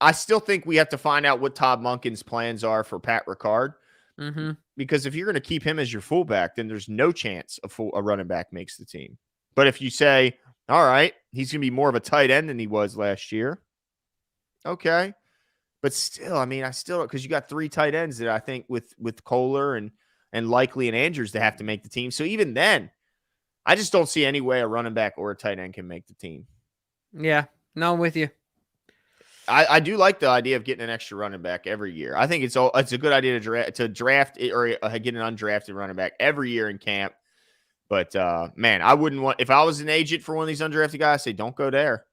I still think we have to find out what Todd Monken's plans are for Pat Ricard. Mm-hmm. Because if you're going to keep him as your fullback, then there's no chance a running back makes the team. But if you say, all right, he's going to be more of a tight end than he was last year. Okay. But still, I mean, because you got 3 tight ends that I think with Kohler and Likely and Andrews to have to make the team. So even then, I just don't see any way a running back or a tight end can make the team. Yeah, no, I'm with you. I do like the idea of getting an extra running back every year. I think it's a good idea to draft or get an undrafted running back every year in camp. But man, I wouldn't want, if I was an agent for one of these undrafted guys, I'd say don't go there.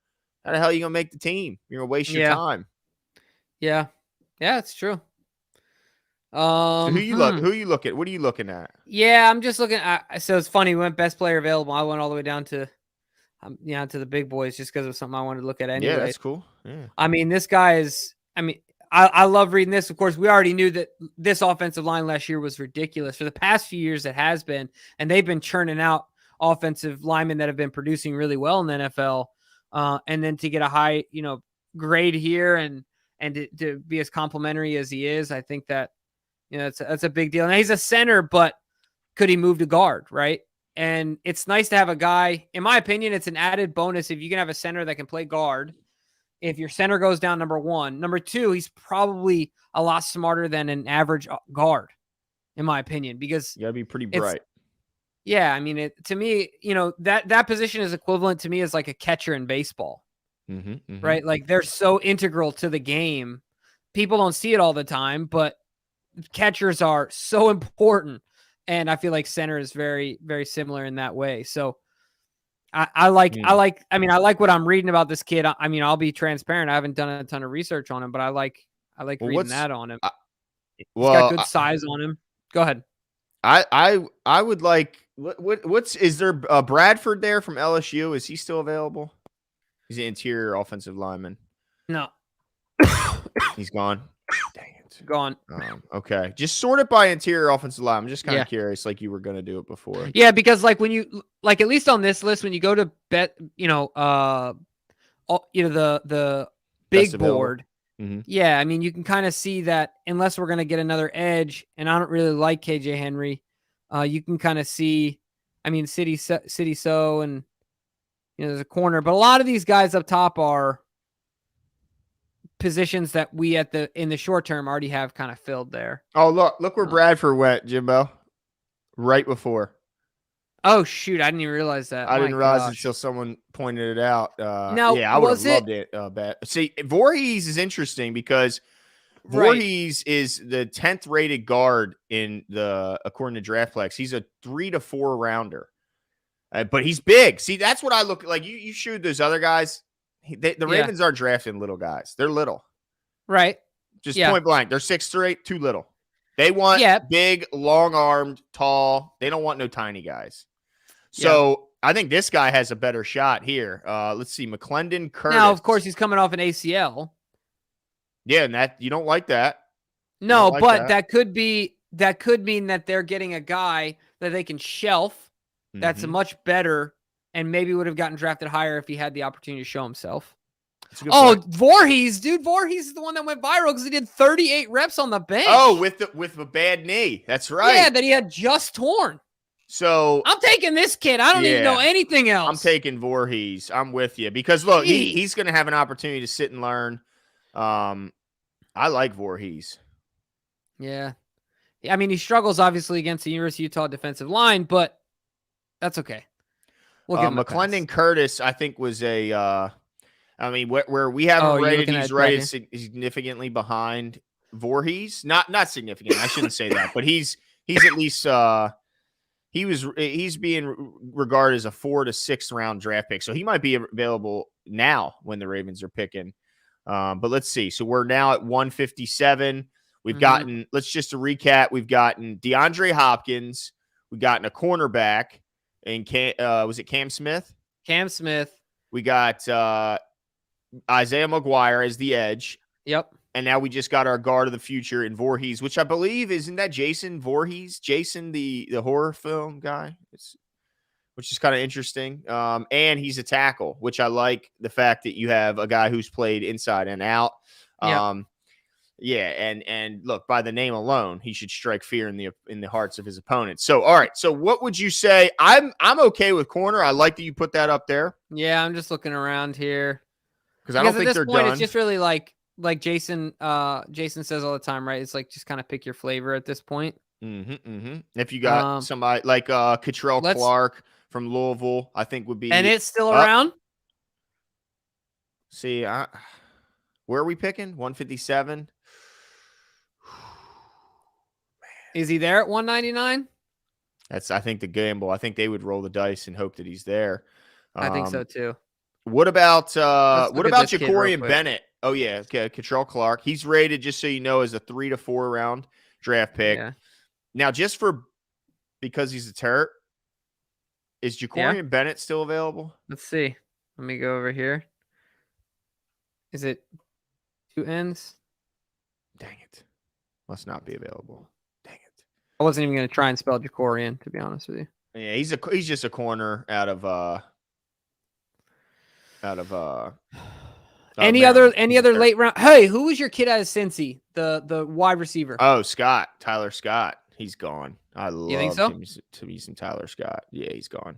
How the hell are you gonna make the team? You're gonna waste your time. Yeah, it's true. So who you looking? What are you looking at? Yeah, I'm just looking at, so it's funny, we went best player available. I went all the way down to to the big boys just because of something I wanted to look at anyway. Yeah, that's cool. Yeah. I mean, this guy is, I love reading this. Of course, we already knew that this offensive line last year was ridiculous. For the past few years, it has been, and they've been churning out offensive linemen that have been producing really well in the NFL. And then to get a high, grade here and to be as complimentary as he is, I think that, that's a big deal. And he's a center, but could he move to guard, right? And it's nice to have a guy, in my opinion, it's an added bonus if you can have a center that can play guard. If your center goes down, number one. Number two, he's probably a lot smarter than an average guard, in my opinion, because you gotta be pretty bright. Yeah, I mean, to me, that position is equivalent to me as like a catcher in baseball, right? Like they're so integral to the game. People don't see it all the time, but catchers are so important. And I feel like center is very, very similar in that way. So I like what I'm reading about this kid. I mean, I'll be transparent. I haven't done a ton of research on him, but I like reading that on him. He's got good size on him. Go ahead. I would like, is there Bradford there from LSU? Is he still available? He's an interior offensive lineman. No. He's gone. Dang it. Gone. Okay. Just sort it by interior offensive line. I'm just kind of curious, like you were going to do it before. Yeah, because like when you, like at least on this list, when you go to bet, the big board. Yeah, I mean, you can kind of see that unless we're going to get another edge, and I don't really like KJ Henry, you can kind of see, I mean, City So, and there's a corner, but a lot of these guys up top are positions that we in the short term already have kind of filled there. Oh, look where Bradford went, Jimbo. Right before. Oh shoot, I didn't even realize that. I didn't realize until someone pointed it out. Now, yeah, I would have loved it. See, Voorhees is interesting because Voorhees is the 10th rated guard according to DraftPlex. He's a 3 to 4 rounder, but he's big. See, that's what I look like. You shoot those other guys. The Ravens aren't drafting little guys. They're little, right? Just point blank. They're 6'8", too little. They want big, long-armed, tall. They don't want no tiny guys. So I think this guy has a better shot here. Let's see, McClendon Curtis. Now, of course, he's coming off an ACL. Yeah, and that you don't like that. No, but that could mean that they're getting a guy that they can shelf. That's a much better, and maybe would have gotten drafted higher if he had the opportunity to show himself. Voorhees, dude. Voorhees is the one that went viral because he did 38 reps on the bench. Oh, with a bad knee. That's right. Yeah, that he had just torn. So I'm taking this kid. I don't even know anything else. I'm taking Voorhees. I'm with you because look, he's going to have an opportunity to sit and learn. I like Voorhees. Yeah. I mean, he struggles obviously against the University of Utah defensive line, but that's okay. We'll give him McClendon Curtis, I think, was a. I mean, where we have him rated, he's rated significantly behind Voorhees. Not significant. I shouldn't say that, but he's at least he's being regarded as a 4 to 6 round draft pick, so he might be available now when the Ravens are picking. But let's see. So we're now at 157. We've gotten. Let's just to recap. We've gotten DeAndre Hopkins. We've gotten a cornerback, and was it Cam Smith? Cam Smith. We got Isaiah McGuire as the edge. Yep. And now we just got our guard of the future in Voorhees, which I believe isn't that Jason Voorhees? Jason, the horror film guy, which is kind of interesting. And he's a tackle, which I like the fact that you have a guy who's played inside and out. Yeah. Yeah, and look, by the name alone, he should strike fear in the hearts of his opponents. So, all right. So, what would you say? I'm okay with corner. I like that you put that up there Yeah, I'm just looking around here. because I Because don't at think this they're point, it's done. just really like Jason says all the time, right? It's like just kind of pick your flavor at this point. If you got Um, somebody like Cottrell let's Clark from Louisville, I think would and be it's still up. around. See, where are we picking? 157. Is he there at 199? That's, I think, the gamble. I think they would roll the dice and hope that he's there. I think so Um, too. what about Let's look at this kid real Ja'Cory and quick. Bennett? Oh yeah, okay, Cottrell Clark. He's rated, just so you know, as a 3 to 4 round draft pick. Yeah. Now, because he's a turret, is Yeah. Ja'Cory and Bennett still available? Let's see. Let me go over here. Is it 2 ends? Dang it, must not be available. Dang it. I wasn't even going to try and spell Jacorian, to be honest with you. Yeah, he's just a corner out of Any Maryland. other late round? Hey, who was your kid out of Cincy? The wide receiver. Oh, Tyler Scott. He's gone. I You think love so? to me some Tyler Scott. Yeah, he's gone.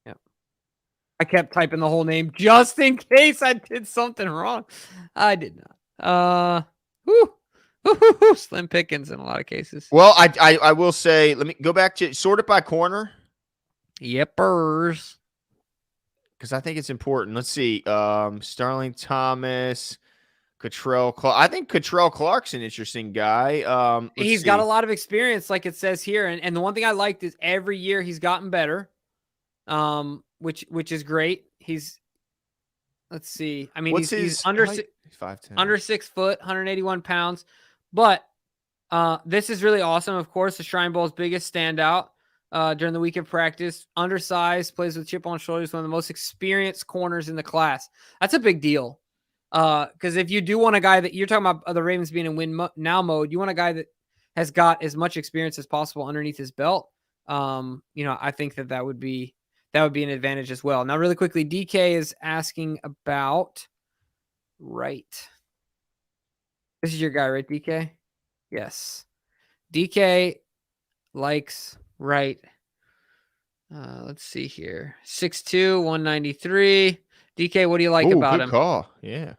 Yeah. I kept typing the whole name just in case I did something wrong. I did not. Whew. Slim pickings in a lot of cases. Well, I will say, let me go back to sort it by corner Yepers. because I think it's important. Let's see. Starling Thomas, Cottrell Clark. I think Cottrell Clark's an interesting guy. He's got a lot of experience, like it says here. And the one thing I liked is every year he's gotten better. Which is great. Let's see. I mean, he's under 5'10", under 6 foot, 181 pounds. But this is really awesome. Of course, the Shrine Bowl's biggest standout during the week of practice. Undersized, plays with chip on shoulders, one of the most experienced corners in the class. That's a big deal. Because if you do want a guy that you're talking about the Ravens being in win now mode, you want a guy that has got as much experience as possible underneath his belt. I think that would be an advantage as well. Now, really quickly, DK is asking about right. This is your guy, right, DK? Yes. DK likes right. Let's see here. 6'2", 193. DK, what do you like about him? Good call. Yeah.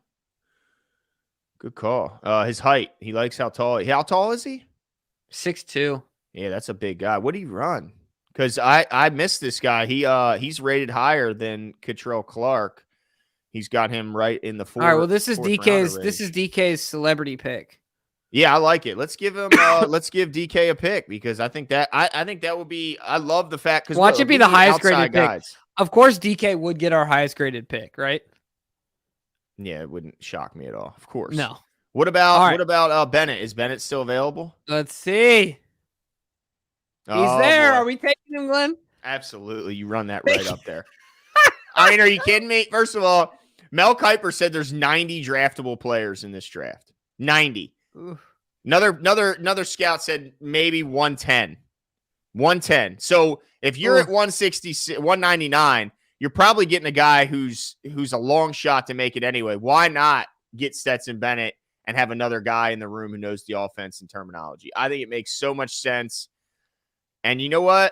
Good call. His height. He likes how tall. How tall is he? 6'2". Yeah, that's a big guy. What do you run? Because I missed this guy. He's rated higher than Cottrell Clark. He's got him right in the fourth. All right. Well, this is DK's celebrity pick. Yeah, I like it. Let's give him. Let's give DK a pick because I think that would be. I love the fact because watch it be the highest graded pick. Of course, DK would get our highest graded pick, right? Yeah, it wouldn't shock me at all. Of course. No. What about Bennett? Is Bennett still available? Let's see. He's there. Boy. Are we taking him, Glenn? Absolutely. You run that right up there. I mean, are you kidding me? First of all, Mel Kiper said there's 90 draftable players in this draft. 90. Oof. Another scout said maybe 110. 110. So if you're at 199, you're probably getting a guy who's a long shot to make it anyway. Why not get Stetson Bennett and have another guy in the room who knows the offense and terminology? I think it makes so much sense. And you know what?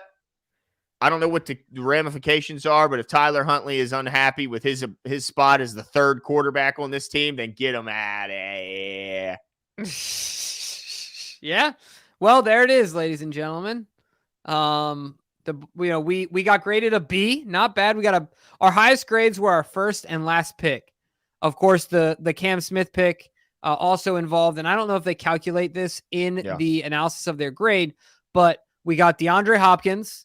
I don't know what the ramifications are, but if Tyler Huntley is unhappy with his spot as the third quarterback on this team, then get him out of here. Yeah. Well, there it is, ladies and gentlemen. We got graded a B, not bad. Our highest grades were our first and last pick. Of course, the Cam Smith pick also involved, and I don't know if they calculate this in the analysis of their grade, but we got DeAndre Hopkins,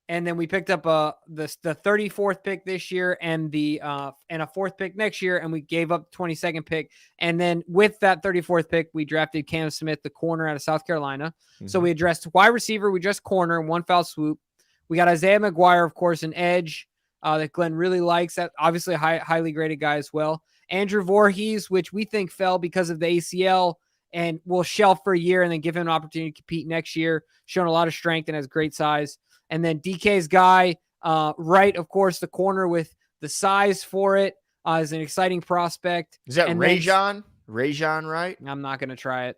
and then we picked up the 34th pick this year and a fourth pick next year, and we gave up the 22nd pick. And then with that 34th pick, we drafted Cam Smith, the corner out of South Carolina. Mm-hmm. So we addressed wide receiver, we addressed corner in one foul swoop. We got Isaiah McGuire, of course, an edge that Glenn really likes. That obviously a highly graded guy as well. Andrew Voorhees, which we think fell because of the ACL and will shelf for a year and then give him an opportunity to compete next year. Shown a lot of strength and has great size. And then DK's guy, right, of course, the corner with the size for it is an exciting prospect. Is that Rajon? Rajon, right? I'm not going to try it.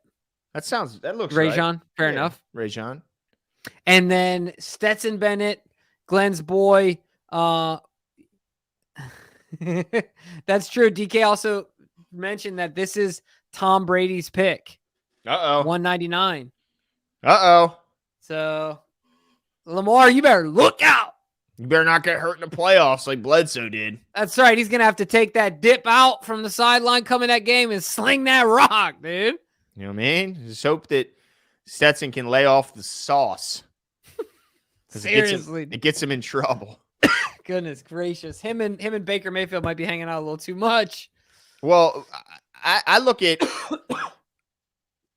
That looks Rajon, right. fair enough. Rajon. And then Stetson Bennett, Glenn's boy. That's true. DK also mentioned that this is Tom Brady's pick. 199. So, Lamar, you better look out. You better not get hurt in the playoffs like Bledsoe did. That's right. He's going to have to take that dip out from the sideline coming that game and sling that rock, dude. You know what I mean? Just hope that Stetson can lay off the sauce. Seriously. It gets him in trouble. Goodness gracious. Him and Baker Mayfield might be hanging out a little too much. Well, I look at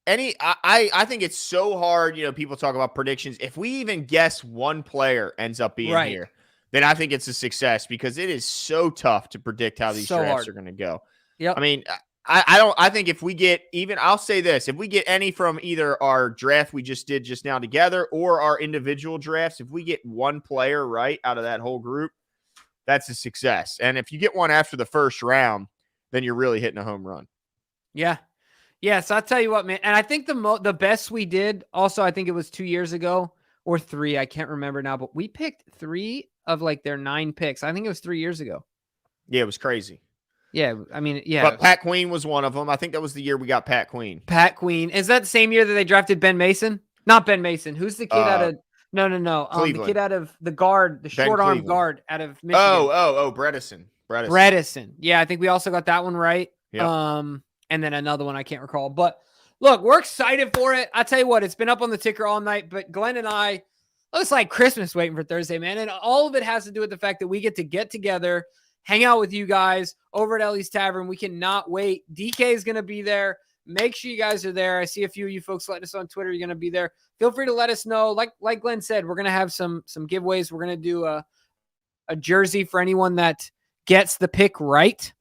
I think it's so hard, people talk about predictions. If we even guess one player ends up being here, then I think it's a success because it is so tough to predict how these drafts are going to go. Yep. I mean, I think if we get I'll say this, if we get any from either our draft we just did just now together or our individual drafts, if we get one player right out of that whole group, that's a success. And if you get one after the first round, then you're really hitting a home run. Yeah. Yes, I'll tell you what, man. And I think the best we did also, I think it was 2 years ago or 3. I can't remember now, but we picked 3 of like their 9 picks. I think it was 3 years ago. Yeah, it was crazy. Yeah, I mean, yeah. But Pat Queen was one of them. I think that was the year we got Pat Queen. Pat Queen. Is that the same year that they drafted Ben Mason? Not Ben Mason. Who's the kid out of No. The kid out of the guard, the short arm guard out of Michigan. Bredesen. Yeah, I think we also got that one right. Yep. And then another one I can't recall. But look, we're excited for it. I tell you what, it's been up on the ticker all night, but Glenn and I, it's like Christmas waiting for Thursday, man. And all of it has to do with the fact that we get together, hang out with you guys over at Ellie's Tavern. We cannot wait. DK is going to be there. Make sure you guys are there. I see a few of you folks letting us on Twitter. You're going to be there. Feel free to let us know. Like Glenn said, we're going to have some giveaways. We're going to do a jersey for anyone that gets the pick right.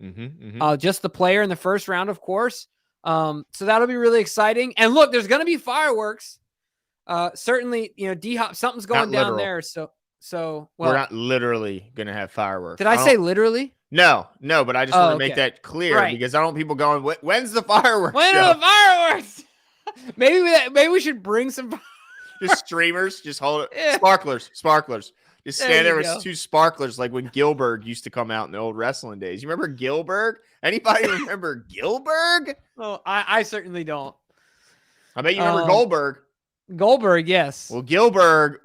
Just the player in the first round, of course. So that'll be really exciting. And look, there's going to be fireworks. Certainly, D-Hop, something's going down there. So well, we're not literally going to have fireworks. Did I say literally? No, but I just want to make that clear because I don't want people going, when's the fireworks? When are the fireworks? maybe we should bring some just streamers, just hold it. Yeah. Sparklers. Just stand there with 2 sparklers like when Gilbert used to come out in the old wrestling days. You remember Gilbert? Anybody remember Gilbert? Oh, I certainly don't. I bet you remember Goldberg. Goldberg, yes. Well, Gilbert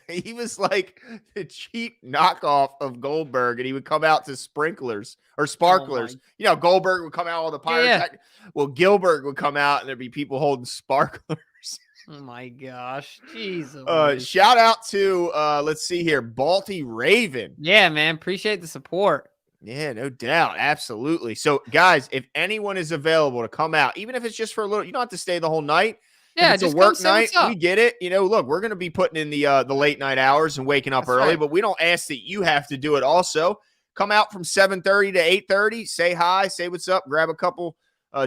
he was like the cheap knockoff of Goldberg, and he would come out to sprinklers or sparklers. Goldberg would come out all the pirates. Yeah. Well, Gilbert would come out, and there'd be people holding sparklers. Oh my gosh. Jeez. Shout out to let's see here, Balty Raven. Yeah, man. Appreciate the support. Yeah, no doubt. Absolutely. So guys, if anyone is available to come out, even if it's just for a little, you don't have to stay the whole night. Yeah, it's a work night. We get it. Look, we're going to be putting in the late night hours and waking up early, but we don't ask that you have to do it also. Come out from 7:30 to 8:30, say hi, say what's up, grab a couple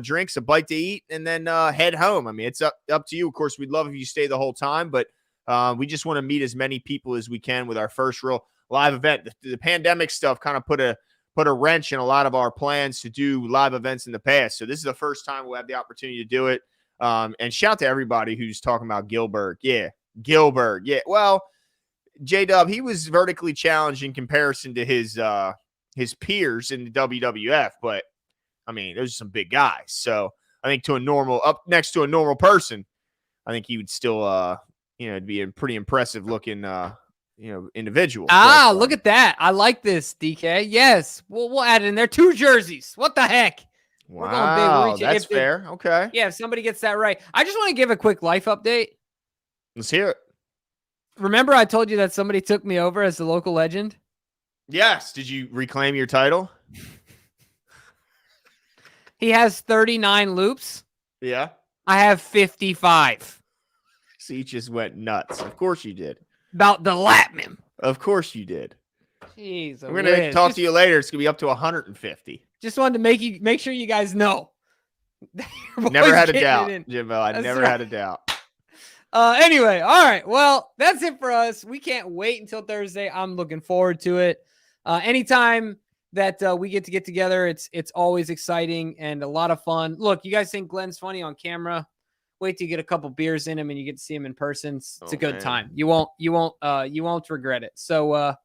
drinks, a bite to eat, and then head home. I mean, it's up to you. Of course, we'd love if you stay the whole time, but we just want to meet as many people as we can with our first real live event. The pandemic stuff kind of put a wrench in a lot of our plans to do live events in the past. So this is the first time we'll have the opportunity to do it. And shout out to everybody who's talking about Gilbert. Yeah, Gilbert. Yeah. Well, J-Dub, he was vertically challenged in comparison to his peers in the WWF, but I mean, those are some big guys. So I think up next to a normal person, I think he would still, be a pretty impressive looking, individual. Look at that. I like this, DK. Yes. We'll add it in there. 2 jerseys. What the heck? Wow, we're going big. That's fair. Okay. Yeah, if somebody gets that right. I just want to give a quick life update. Let's hear it. Remember I told you that somebody took me over as the local legend? Yes. Did you reclaim your title? He has 39 loops. Yeah. I have 55. So you just went nuts. Of course you did. About to lap him. Of course you did. Jeez. We're going to talk to you later. It's going to be up to 150. Just wanted to make sure you guys know. Never had a doubt, Jimbo. I never had a doubt. Anyway, all right. Well, that's it for us. We can't wait until Thursday. I'm looking forward to it. Anytime that we get together. It's always exciting and a lot of fun. Look, you guys think Glenn's funny on camera? Wait till you get a couple beers in him and you get to see him in person. It's a good time. You won't regret it. So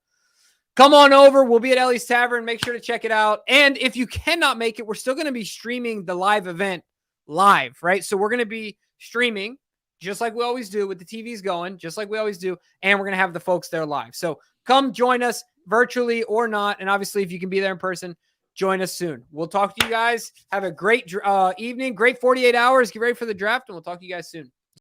come on over. We'll be at Ellie's Tavern. Make sure to check it out. And if you cannot make it, we're still going to be streaming the live event live, right? So we're going to be streaming just like we always do with the TVs going, just like we always do. And we're going to have the folks there live. So come join us virtually or not. And obviously, if you can be there in person, join us soon. We'll talk to you guys. Have a great evening, great 48 hours. Get ready for the draft, and we'll talk to you guys soon.